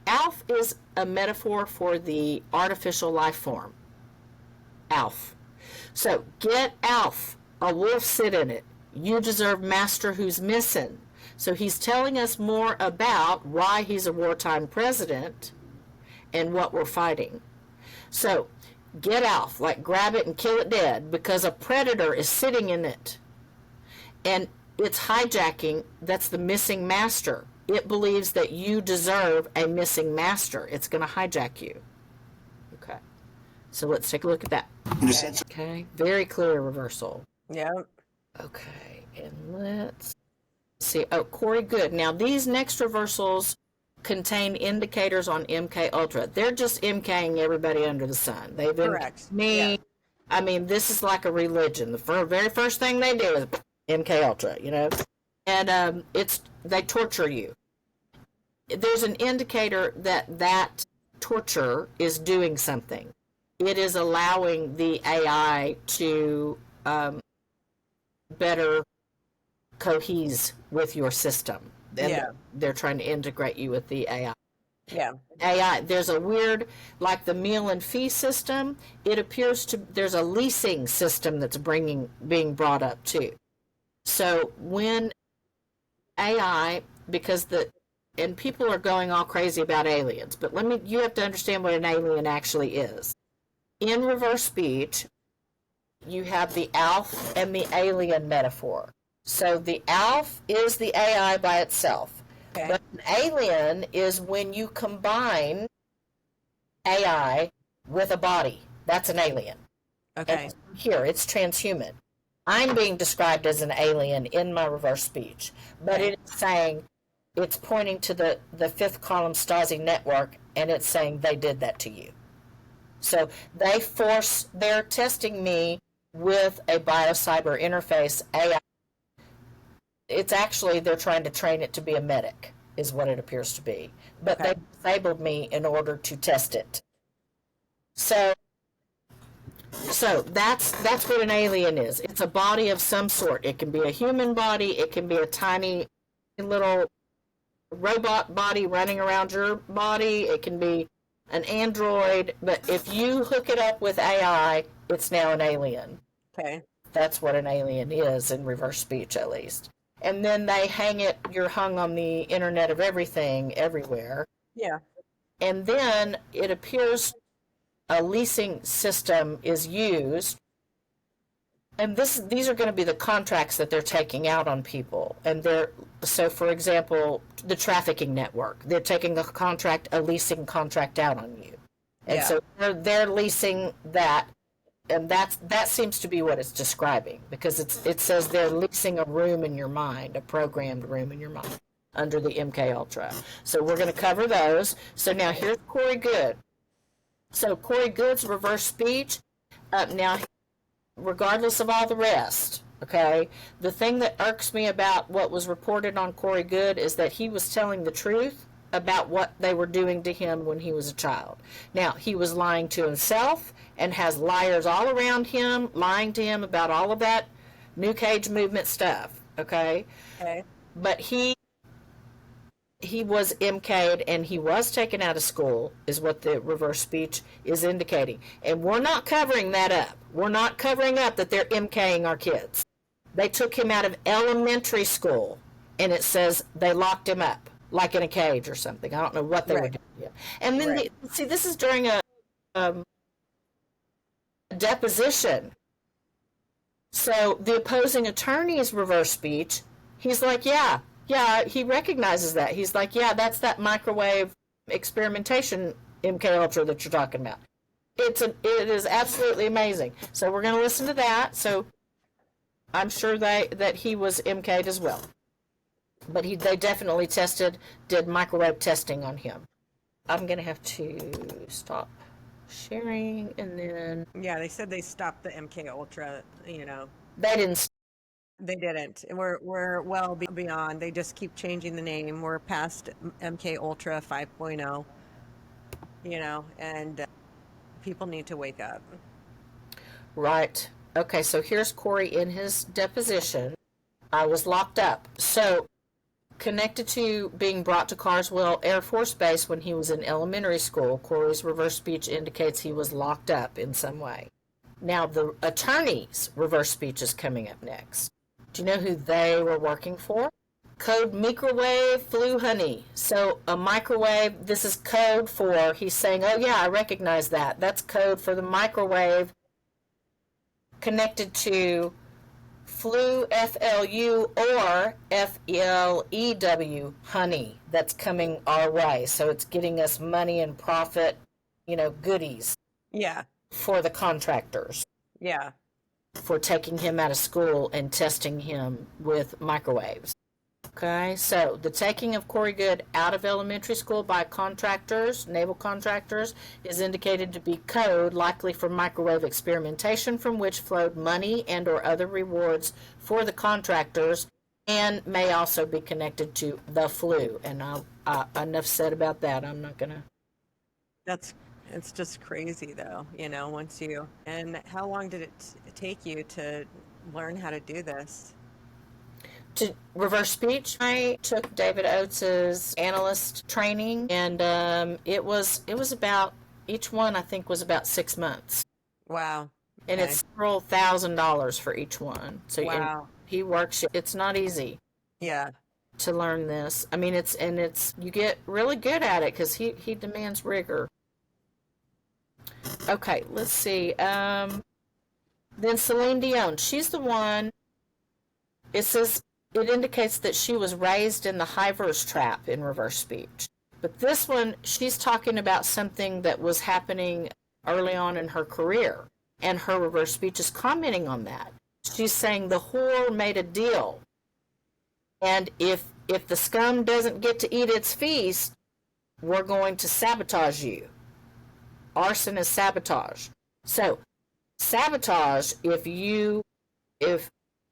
ALF is a metaphor for the artificial life form. ALF. So get ALF. A wolf sit in it. You deserve master who's missing. So he's telling us more about why he's a wartime president and what we're fighting. So get ALF, like grab it and kill it dead, because a predator is sitting in it. And it's hijacking. That's the missing master. It believes that you deserve a missing master. It's going to hijack you. Okay. So let's take a look at that. Okay. Very clear reversal. Yep. Okay. And let's see. Oh, Corey Good. Now, these next reversals contain indicators on MKUltra. They're just MKing everybody under the sun. They've been Correct. me. Yeah. I mean, this is like a religion. The very first thing they do is MKUltra, and they torture you. There's an indicator that torture is doing something. It is allowing the AI to better cohese with your system. And they're trying to integrate you with the AI. Yeah. AI. There's a weird, like the meal and fee system. It appears to there's a leasing system that's being brought up too. So when AI, because and people are going all crazy about aliens, but you have to understand what an alien actually is. In reverse speech, you have the ALF and the alien metaphor. So the ALF is the AI by itself. Okay. But an alien is when you combine AI with a body. That's an alien. Okay. And here, it's transhuman. I'm being described as an alien in my reverse speech, but Okay. it is saying, it's pointing to the fifth column Stasi network, and it's saying they did that to you. So they're testing me with a biocyber interface AI. It's actually, they're trying to train it to be a medic, is what it appears to be. But Okay. they disabled me in order to test it. So that's what an alien is. It's a body of some sort. It can be a human body. It can be a tiny little robot body running around your body. It can be an android. But if you hook it up with AI, it's now an alien. Okay. That's what an alien is in reverse speech, at least. And then you're hung on the Internet of Everything everywhere. Yeah. And then it appears a leasing system is used. And these are going to be the contracts that they're taking out on people. And so for example, the trafficking network, they're taking a leasing contract out on you. And so they're leasing that. And that seems to be what it's describing, because it says they're leasing a room in your mind, a programmed room in your mind under the MKUltra. So we're going to cover those. So now here's Corey Good. So Corey Good's reverse speech. Now, regardless of all the rest, okay, the thing that irks me about what was reported on Corey Good is that he was telling the truth about what they were doing to him when he was a child. Now, he was lying to himself and has liars all around him, lying to him about all of that New Cage movement stuff, okay? Okay. But he was MK'd and he was taken out of school, is what the reverse speech is indicating. And we're not covering that up. We're not covering up that they're MKing our kids. They took him out of elementary school, and it says they locked him up, like in a cage or something. I don't know what they were doing. And then, this is during a deposition. So the opposing attorney's reverse speech, he's like, yeah, he recognizes that. He's like, yeah, that's that microwave experimentation MKUltra that you're talking about. It is absolutely amazing. So we're going to listen to that. So I'm sure that he was MK'd as well. But they definitely did microwave testing on him. I'm going to have to stop sharing, and then... Yeah, they said they stopped the MKUltra, They didn't. They didn't. We're well beyond. They just keep changing the name. We're past MKUltra 5.0, and people need to wake up. Right. Okay, so here's Corey in his deposition. I was locked up. So, connected to being brought to Carswell Air Force Base when he was in elementary school, Corey's reverse speech indicates he was locked up in some way. Now, the attorney's reverse speech is coming up next. Do you know who they were working for? Code microwave flu honey. So a microwave, this is code for, he's saying, oh yeah, I recognize that. That's code for the microwave connected to flu, FLU, or FLEW, honey, that's coming our way. So it's getting us money and profit, goodies. Yeah. For the contractors. Yeah. For taking him out of school and testing him with microwaves. Okay, so the taking of Corey Good out of elementary school by contractors, naval contractors, is indicated to be code likely for microwave experimentation, from which flowed money and or other rewards for the contractors, and may also be connected to the flu. And enough said about that. I'm not gonna. It's just crazy though, and how long did it take you to learn how to do this? To reverse speech, I took David Oates's analyst training, and it was about, each one I think was about 6 months. Wow. And Okay. it's several $1,000s for each one. So Wow. he works. It's not easy Yeah. to learn this. I mean, it's you get really good at it because he demands rigor. Okay, let's see. Then Celine Dion, she's the one. It says it indicates that she was raised in the Hivers trap in reverse speech. But this one, she's talking about something that was happening early on in her career, and her reverse speech is commenting on that. She's saying the whore made a deal, and if the scum doesn't get to eat its feast, we're going to sabotage you. Arson is sabotage. So sabotage, if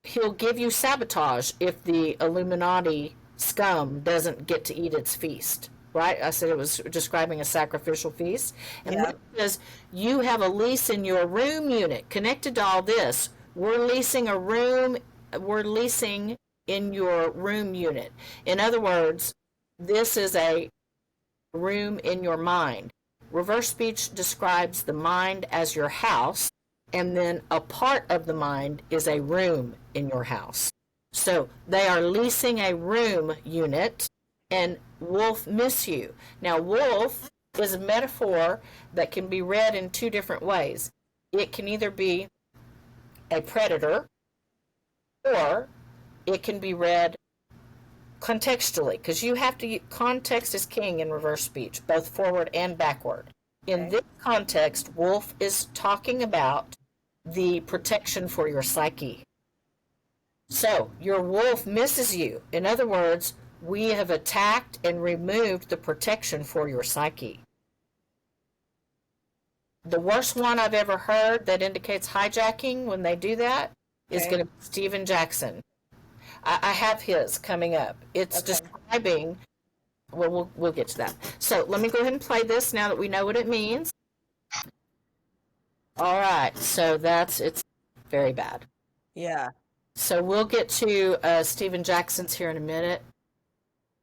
he'll give you sabotage if the Illuminati scum doesn't get to eat its feast, right? I said it was describing a sacrificial feast. And then it says, you have a lease in your room unit. Connected to all this, we're leasing in your room unit. In other words, this is a room in your mind. Reverse speech describes the mind as your house, and then a part of the mind is a room in your house. So they are leasing a room unit, and wolf miss you. Now, wolf is a metaphor that can be read in two different ways. It can either be a predator, or it can be read contextually, because you have to, context is king in reverse speech, both forward and backward. In this context, wolf is talking about the protection for your psyche. So your wolf misses you. In other words, we have attacked and removed the protection for your psyche. The worst one I've ever heard that indicates hijacking when they do that is going to be Stephen Jackson. I have his coming up. It's describing, well, we'll get to that. So let me go ahead and play this now that we know what it means. All right, so it's very bad. Yeah. So we'll get to Stephen Jackson's here in a minute.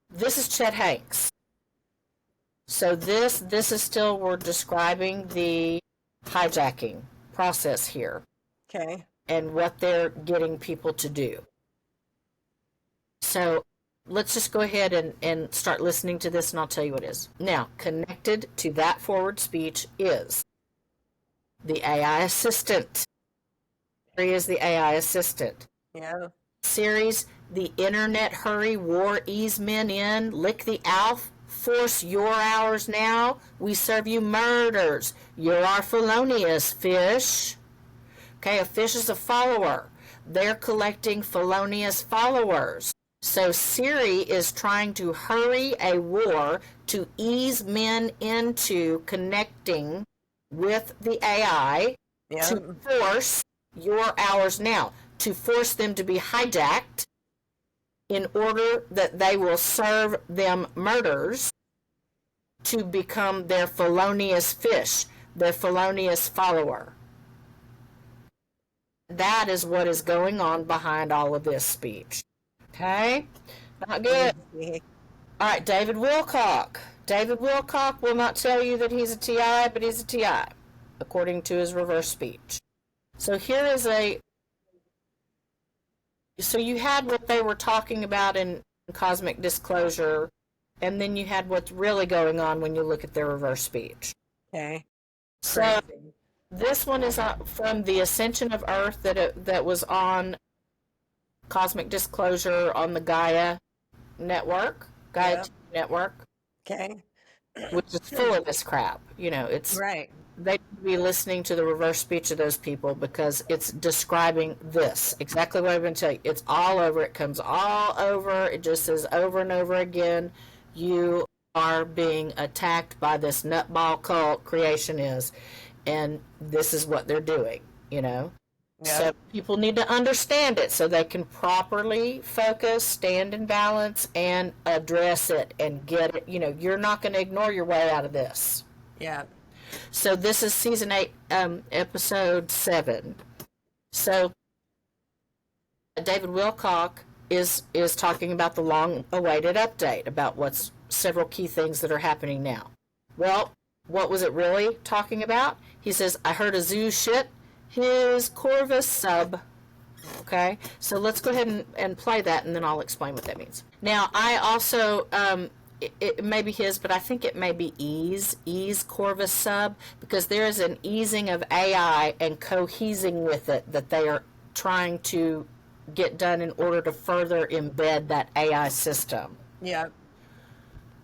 This is Chet Hanks. So this is still, we're describing the hijacking process here. Okay. And what they're getting people to do. So let's just go ahead and start listening to this, and I'll tell you what it is. Now, connected to that forward speech is the AI assistant. Siri is the AI assistant. Yeah. Series, the internet hurry, war ease men in, lick the Alf, force your hours now, we serve you murders. You're our felonious fish. Okay, a fish is a follower. They're collecting felonious followers. So Siri is trying to hurry a war to ease men into connecting with the AI to force your hours now, to force them to be hijacked in order that they will serve them murders to become their felonious fish, their felonious follower. That is what is going on behind all of this speech. Okay? Not good. All right, David Wilcock. David Wilcock will not tell you that he's a TI, but he's a TI, according to his reverse speech. So here is so you had what they were talking about in cosmic disclosure, and then you had what's really going on when you look at their reverse speech. Okay. So this one is from the Ascension of Earth that was on Cosmic Disclosure on the Gaia network, Gaia TV network. Okay. Which is full of this crap. You know, it's right. They should be listening to the reverse speech of those people because it's describing this. Exactly what I've been telling you. It's all over. It comes all over. It just says over and over again, you are being attacked by this nutball cult creation is. And this is what they're doing, you know. Yeah. So people need to understand it so they can properly focus, stand in balance, and address it and get it. You know, you're not going to ignore your way out of this. Yeah. So this is season 8, episode 7. So David Wilcock is talking about the long-awaited update about what's several key things that are happening now. Well, what was it really talking about? He says, I heard a zoo shit his Corvus sub. Okay, so let's go ahead and play that, and then I'll explain what that means. Now, I also, it may be his, but I think it may be ease Corvus sub, because there is an easing of AI and cohesing with it that they are trying to get done in order to further embed that AI system. Yeah.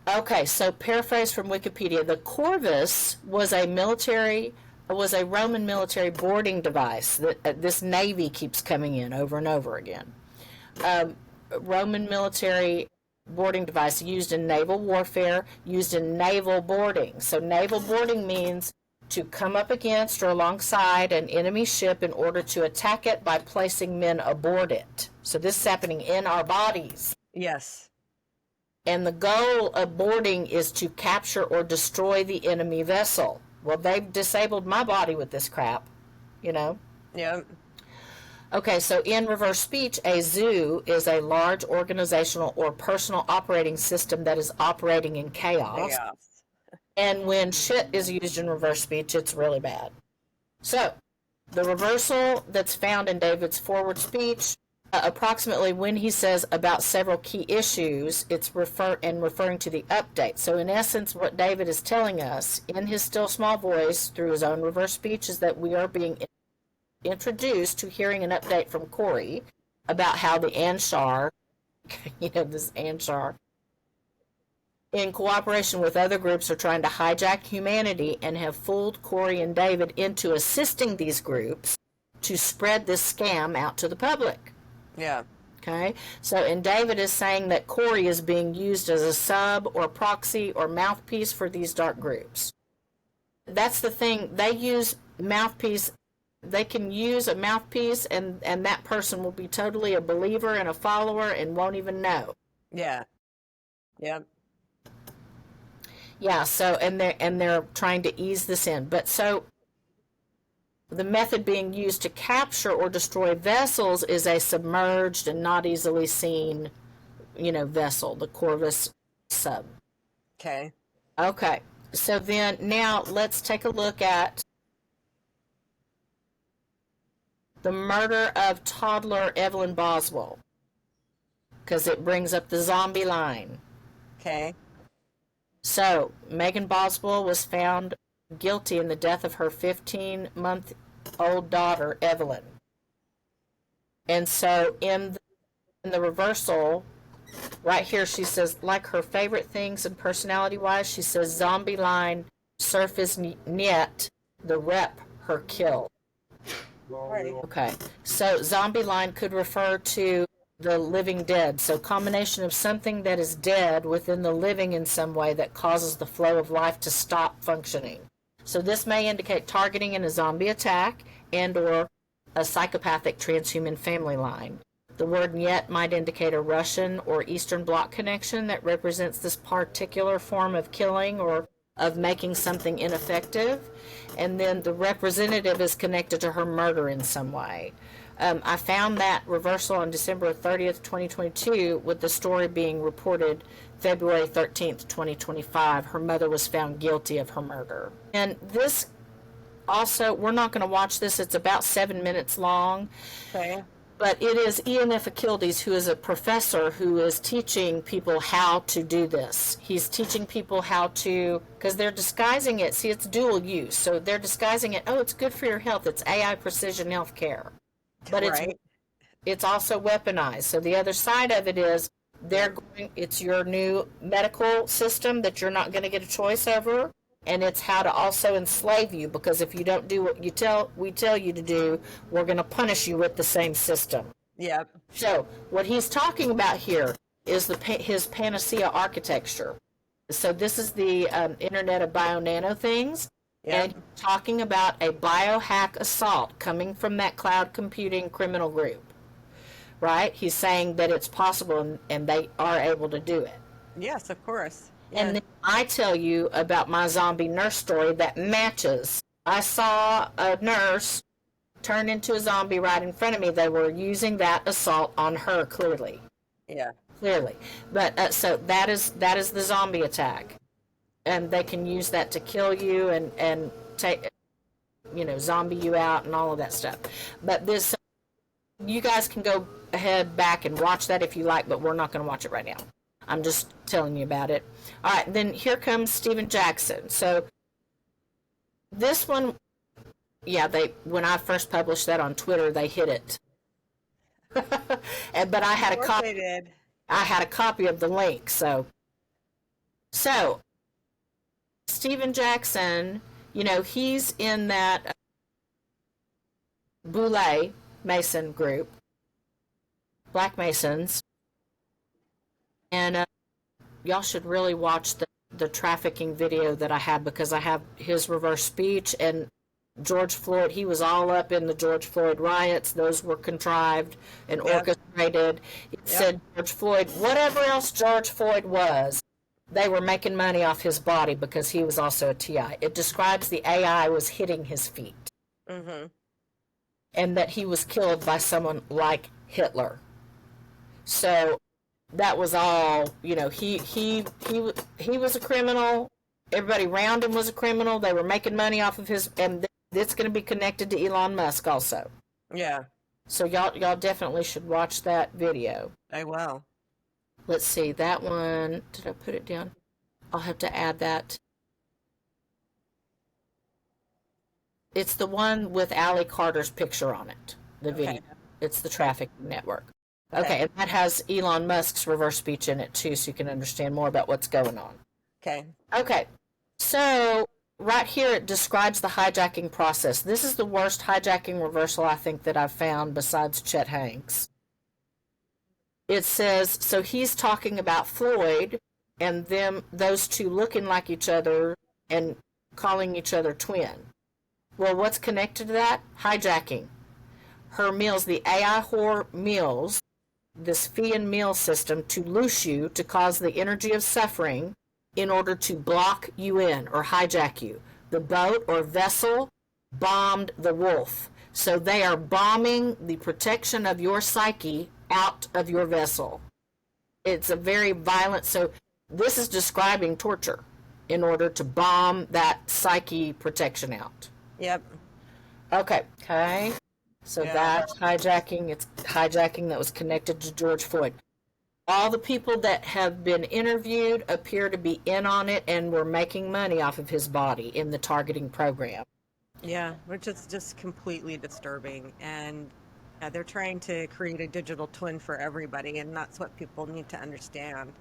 Okay, so paraphrase from Wikipedia. The Corvus was a Roman military boarding device that this Navy keeps coming in over and over again. Roman military boarding device used in naval warfare, used in naval boarding. So naval boarding means to come up against or alongside an enemy ship in order to attack it by placing men aboard it. So this is happening in our bodies. Yes. And the goal of boarding is to capture or destroy the enemy vessel. Well, they've disabled my body with this crap, you know? Yeah. Okay, so in reverse speech, a zoo is a large organizational or personal operating system that is operating in chaos. And when shit is used in reverse speech, it's really bad. So, the reversal that's found in David's forward speech, approximately when he says about several key issues, it's referring to the update. So in essence, what David is telling us in his still small voice through his own reverse speech is that we are being introduced to hearing an update from Corey about how the Anshar, this Anshar, in cooperation with other groups, are trying to hijack humanity and have fooled Corey and David into assisting these groups to spread this scam out to the public. Yeah. Okay, so and David is saying that Corey is being used as a sub or proxy or mouthpiece for these dark groups. That's the thing. They use mouthpiece. They can use a mouthpiece, and that person will be totally a believer and a follower and won't even know. Yeah. Yeah. Yeah. So and they're trying to ease this in, but so. The method being used to capture or destroy vessels is a submerged and not easily seen, vessel, the Corvus sub. Okay. Okay. So then now let's take a look at the murder of toddler Evelyn Boswell, because it brings up the zombie line. Okay. So Megan Boswell was found guilty in the death of her 15-month-old daughter, Evelyn. And so in the reversal, right here, she says, like her favorite things and personality-wise, she says, zombie line, surface niet, the rep, her kill. Right. Okay, so zombie line could refer to the living dead. So combination of something that is dead within the living in some way that causes the flow of life to stop functioning. So this may indicate targeting in a zombie attack and or a psychopathic transhuman family line. The word "niet" might indicate a Russian or Eastern Bloc connection that represents this particular form of killing or of making something ineffective. And then the representative is connected to her murder in some way. I found that reversal on December 30th, 2022, with the story being reported February 13th, 2025. Her mother was found guilty of her murder. And this also, we're not going to watch this. It's about 7 minutes long. Okay. But it is Ian Ifakildes, who is a professor who is teaching people how to do this. He's teaching people how to, because they're disguising it. See, it's dual use. So they're disguising it. Oh, it's good for your health. It's AI precision health care. But it's also weaponized. So the other side of it is it's your new medical system that you're not going to get a choice over, and it's how to also enslave you, because if you don't do what we tell you to do, we're going to punish you with the same system. Yep. So what he's talking about here is his panacea architecture. So this is the Internet of Bio-Nano things. Yep. And talking about a biohack assault coming from that cloud computing criminal group, right? He's saying that it's possible and they are able to do it. Yes, of course. Yeah. And then I tell you about my zombie nurse story that matches. I saw a nurse turn into a zombie right in front of me. They were using that assault on her clearly. Yeah. clearly. But so that is the zombie attack, and they can use that to kill you and take, zombie you out and all of that stuff. But this, you guys can go ahead back and watch that if you like, but we're not going to watch it right now. I'm just telling you about it. All right, then here comes Stephen Jackson. So this one, yeah, when I first published that on Twitter, they hit it. But I had a copy. They did. I had a copy of the link. So Stephen Jackson, he's in that Boule Mason group, Black Masons, and y'all should really watch the trafficking video that I have, because I have his reverse speech, and George Floyd, he was all up in the George Floyd riots. Those were contrived and orchestrated. It said George Floyd, whatever else George Floyd was, they were making money off his body because he was also a TI. It describes the AI was hitting his feet. Mm-hmm. And that he was killed by someone like Hitler. So that was all, he was a criminal. Everybody around him was a criminal. They were making money off of his, and it's going to be connected to Elon Musk also. Yeah. So y'all definitely should watch that video. I will. Let's see, that one, did I put it down? I'll have to add that. It's the one with Allie Carter's picture on it, the video. It's the Trafficking Network. Okay, and that has Elon Musk's reverse speech in it too, so you can understand more about what's going on. Okay, so right here it describes the hijacking process. This is the worst hijacking reversal I think that I've found besides Chet Hanks. It says, so he's talking about Floyd and those two looking like each other and calling each other twin. Well, what's connected to that? Hijacking. Her meals, the AI whore meals, this fee and meal system to loose you, to cause the energy of suffering in order to block you in or hijack you. The boat or vessel bombed the wolf. So they are bombing the protection of your psyche out of your vessel. It's a very violent, so this is describing torture in order to bomb that psyche protection out. Yep. Okay. So that's hijacking. It's hijacking that was connected to George Floyd. All the people that have been interviewed appear to be in on it and were making money off of his body in the targeting program. Yeah, which is just completely disturbing. And they're trying to create a digital twin for everybody, and that's what people need to understand.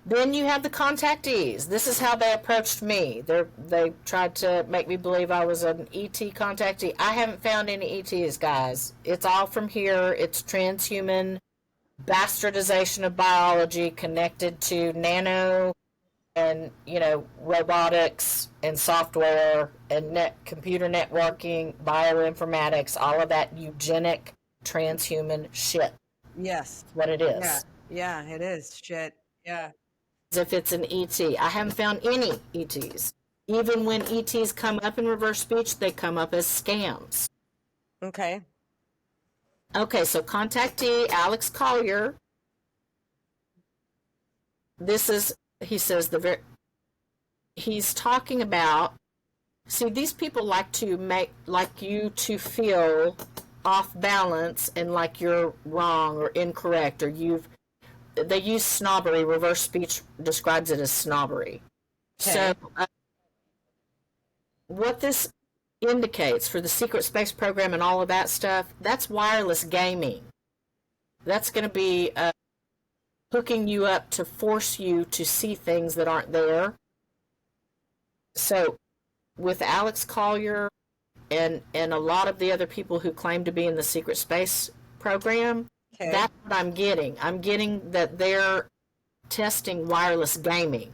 Then you have the contactees. This is how they approached me. They tried to make me believe I was an ET contactee. I haven't found any ETs, guys. It's all from here. It's transhuman bastardization of biology connected to nano and, robotics and software and computer networking, bioinformatics, all of that eugenic transhuman shit. Yes. That's what it is. Yeah, it is shit. Yeah. As if it's an ET. I haven't found any ETs. Even when ETs come up in reverse speech, they come up as scams. Okay, so contactee Alex Collier. He says he's talking about, see, these people like to make, like you to feel off balance and like you're wrong or incorrect, or they use snobbery. Reverse speech describes it as snobbery. Okay. So what this indicates for the secret space program and all of that stuff, that's wireless gaming. That's going to be hooking you up to force you to see things that aren't there. So with Alex Collier and a lot of the other people who claim to be in the secret space program, that's what I'm getting. I'm getting that they're testing wireless gaming.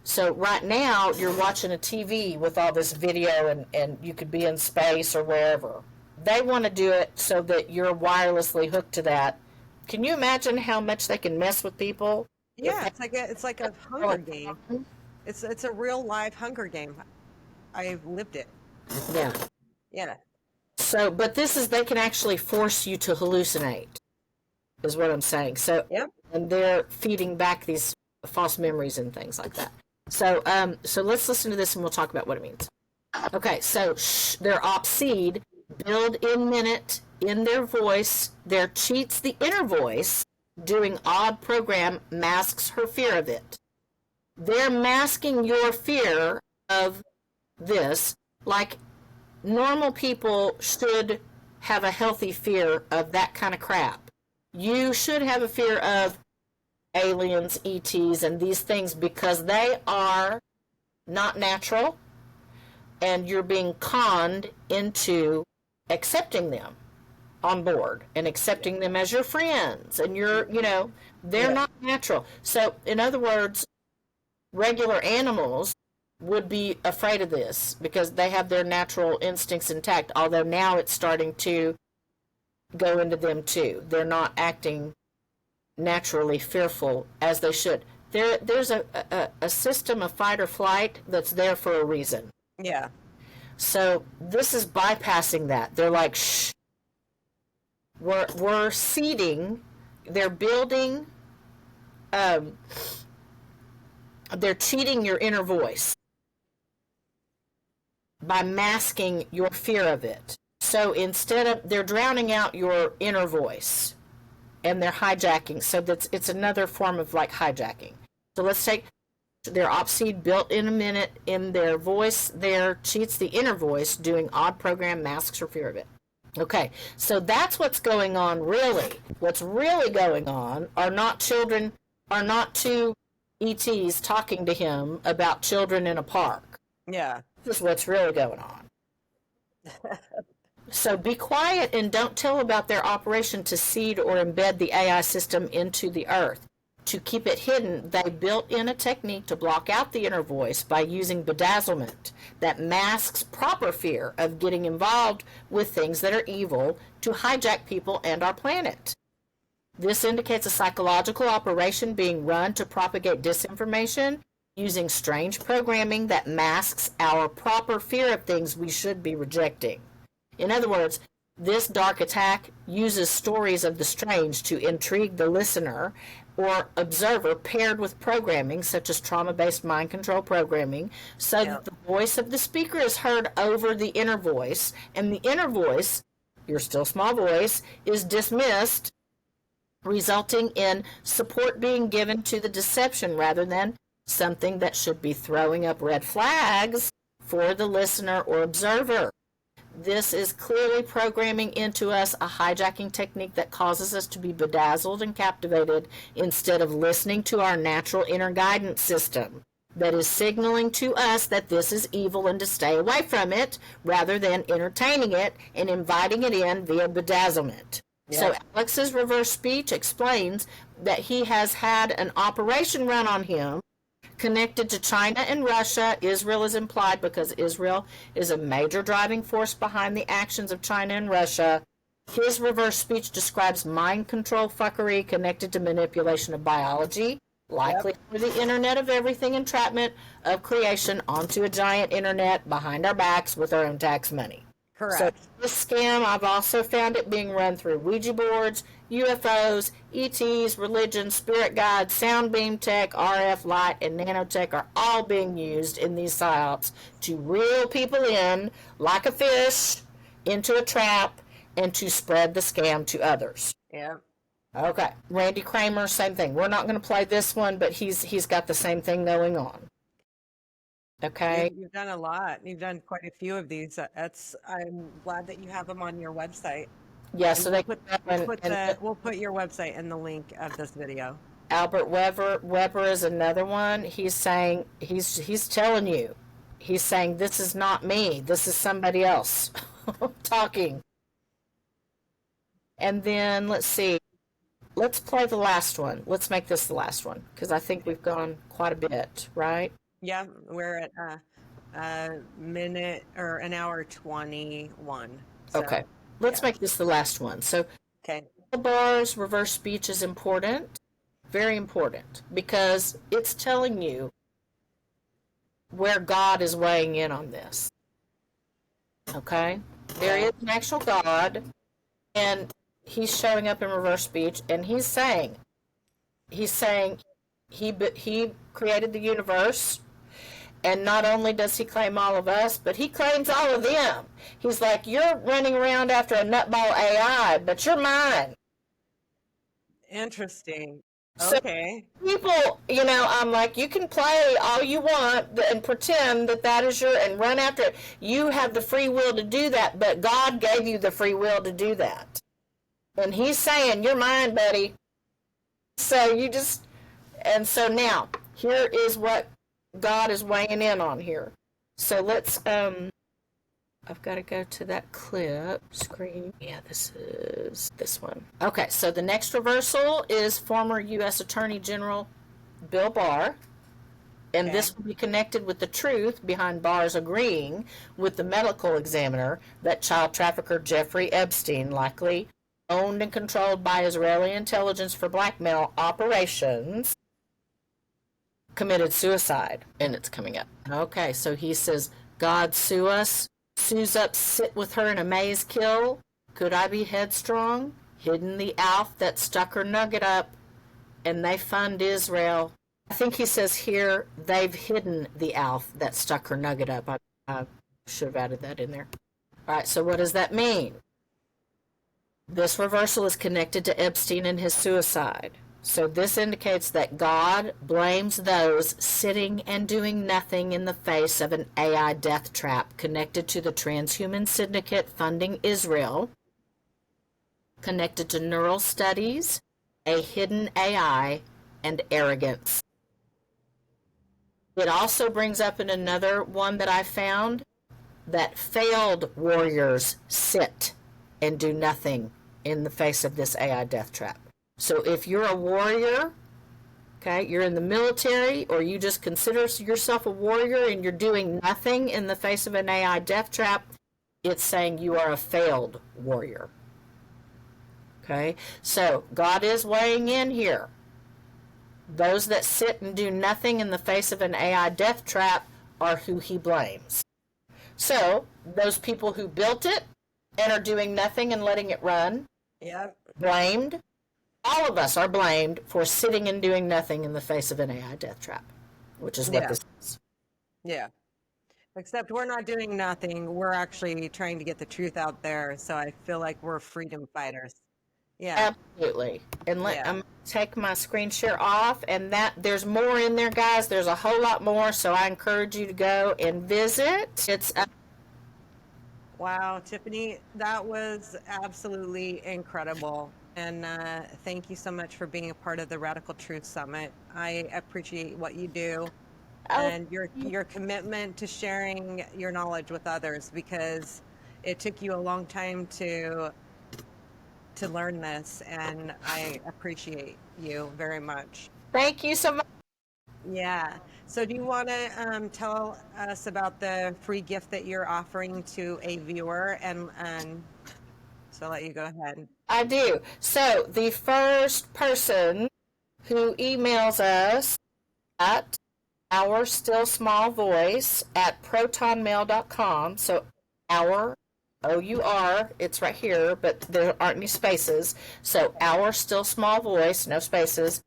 So right now, you're watching a TV with all this video and you could be in space or wherever. They want to do it so that you're wirelessly hooked to that. Can you imagine how much they can mess with people? Yeah, it's like a Hunger game. It's a real live Hunger game. I've lived it. Yeah. So, but they can actually force you to hallucinate. is what I'm saying. So, Yep. and they're feeding back these false memories and things like that. So, so let's listen to this and we'll talk about what it means. Okay, so their obsede, build in minute in their voice, their cheats the inner voice, doing odd program masks her fear of it. They're masking your fear of this, like normal people should have a healthy fear of that kind of crap. You should have a fear of aliens, ETs, and these things because they are not natural, and you're being conned into accepting them on board and accepting them as your friends, and you're, they're not natural. So, in other words, regular animals would be afraid of this because they have their natural instincts intact, although now it's starting to go into them too. They're not acting naturally fearful as they should. There's a system of fight or flight that's there for a reason. Yeah. So this is bypassing that. They're like, shh. We're seeding. They're building. They're cheating your inner voice by masking your fear of it. So instead of, they're drowning out your inner voice, and they're hijacking. So it's another form of like hijacking. So let's take their obsede, built in a minute in their voice, there cheats the inner voice, doing odd program masks her fear of it. Okay, so that's what's going on really. What's really going on are not children, are not two ETs talking to him about children in a park. Yeah. This is what's really going on. So be quiet and don't tell about their operation to seed or embed the AI system into the earth. To keep it hidden, they built in a technique to block out the inner voice by using bedazzlement that masks proper fear of getting involved with things that are evil to hijack people and our planet. This indicates a psychological operation being run to propagate disinformation using strange programming that masks our proper fear of things we should be rejecting. In other words, this dark attack uses stories of the strange to intrigue the listener or observer paired with programming such as trauma-based mind control programming so that the voice of the speaker is heard over the inner voice, and the inner voice, your still small voice, is dismissed, resulting in support being given to the deception rather than something that should be throwing up red flags for the listener or observer. This is clearly programming into us a hijacking technique that causes us to be bedazzled and captivated instead of listening to our natural inner guidance system that is signaling to us that this is evil and to stay away from it rather than entertaining it and inviting it in via bedazzlement. Yeah. So Alex's reverse speech explains that he has had an operation run on him connected to China and Russia. Israel is implied because Israel is a major driving force behind the actions of China and Russia. His reverse speech describes mind control fuckery connected to manipulation of biology, likely for the Internet of Everything entrapment of creation onto a giant internet behind our backs with our own tax money. Correct. So this scam, I've also found it being run through Ouija boards, UFOs, ETs, religion, spirit guides, sound beam tech, RF light, and nanotech are all being used in these psyops to reel people in like a fish into a trap and to spread the scam to others. Yeah. Okay. Randy Kramer, same thing. We're not going to play this one, but he's got the same thing going on. Okay. You've done a lot. You've done quite a few of these. I'm glad that you have them on your website. Yeah, so they we'll put your website in the link of this video. Albert Weber is another one. He's saying he's telling you. He's saying this is not me. This is somebody else talking. And then let's see. Let's play the last one. Let's make this the last one because I think we've gone quite a bit, right? Yeah, we're at a minute or an hour 21. So, okay. Let's make this the last one. So, bars, reverse speech is important, very important, because it's telling you where God is weighing in on this. Okay? There is an actual God, and he's showing up in reverse speech, and he's saying he created the universe, and not only does he claim all of us, but he claims all of them. He's like, you're running around after a nutball AI, but you're mine. Interesting. So Okay. people, you know, I'm like, you can play all you want and pretend that that is your, and run after it. You have the free will to do that, but God gave you the free will to do that. And he's saying, you're mine, buddy. So you just, and so now, here is what God is weighing in on here. So let's, I've got to go to that clip screen. Yeah, this is this one. Okay, so the next reversal is former U.S. Attorney General Bill Barr. And Okay. this will be connected with the truth behind Barr's agreeing with the medical examiner that child trafficker Jeffrey Epstein, likely owned and controlled by Israeli intelligence for blackmail operations, committed suicide. And it's coming up. Okay, so he says, God sue us. Sue's up, sit with her in a maze kill. Could I be headstrong? Hidden the Alf that stuck her nugget up, and they fund Israel. I think he says here, they've hidden the Alf that stuck her nugget up. I should have added that in there. All right, so what does that mean? This reversal is connected to Epstein and his suicide. So this indicates that God blames those sitting and doing nothing in the face of an AI death trap connected to the transhuman syndicate funding Israel, connected to neural studies, a hidden AI, and arrogance. It also brings up in another one that I found that failed warriors sit and do nothing in the face of this AI death trap. So if you're a warrior, okay, you're in the military, or you just consider yourself a warrior and you're doing nothing in the face of an AI death trap, it's saying you are a failed warrior. Okay, so God is weighing in here. Those that sit and do nothing in the face of an AI death trap are who he blames. So those people who built it and are doing nothing and letting it run, Yep. blamed. All of us are blamed for sitting and doing nothing in the face of an AI death trap, which is what Yeah. this is. Yeah. Except we're not doing nothing. We're actually trying to get the truth out there. So I feel like we're freedom fighters. Yeah. Absolutely. And Yeah. I'm take my screen share off, and that there's more in there, guys. There's a whole lot more, so I encourage you to go and visit. It's Wow, Tiffany, that was absolutely incredible. And thank you so much for being a part of the Radical Truth Summit. I appreciate what you do and your commitment to sharing your knowledge with others, because it took you a long time to learn this, and I appreciate you very much. thank you so much. Yeah. So do you want to tell us about the free gift that you're offering to a viewer? And so I'll let you go ahead. I do. So the first person who emails us at our still small voice at protonmail.com. So our OUR, it's right here, but there aren't any spaces. So our still small voice, no spaces,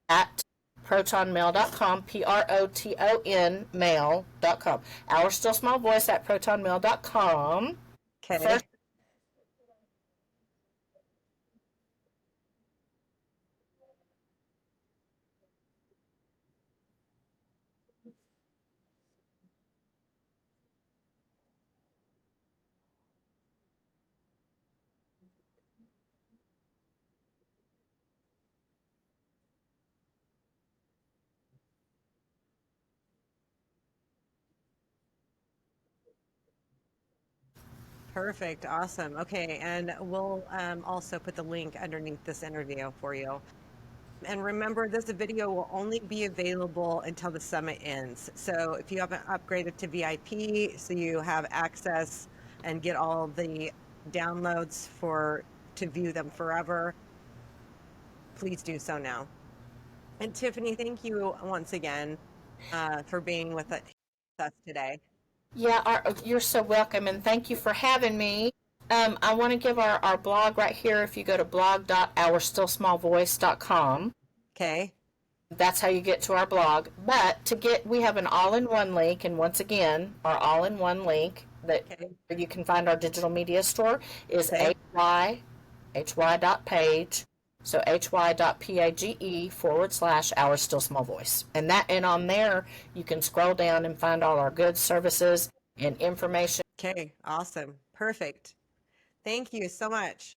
at protonmail.com, PROTON mail.com. Our still small voice at protonmail.com. Okay. First, Perfect. Awesome. Okay. And we'll also put the link underneath this interview for you. And remember, this video will only be available until the summit ends. So if you haven't upgraded to VIP, so you have access and get all the downloads to view them forever, please do so now. And Tiffany, thank you once again for being with us today. yeah, you're so welcome, and thank you for having me. I want to give our blog right here. If you go to blog.ourstillsmallvoice.com, Okay. that's how you get to our blog. But we have an all-in-one link, and once again, our all-in-one link that you can find our digital media store is hy.page, so hy.page/Our Still Small Voice. And on there, you can scroll down and find all our goods, services, and information. Okay. Awesome. Perfect. Thank you so much.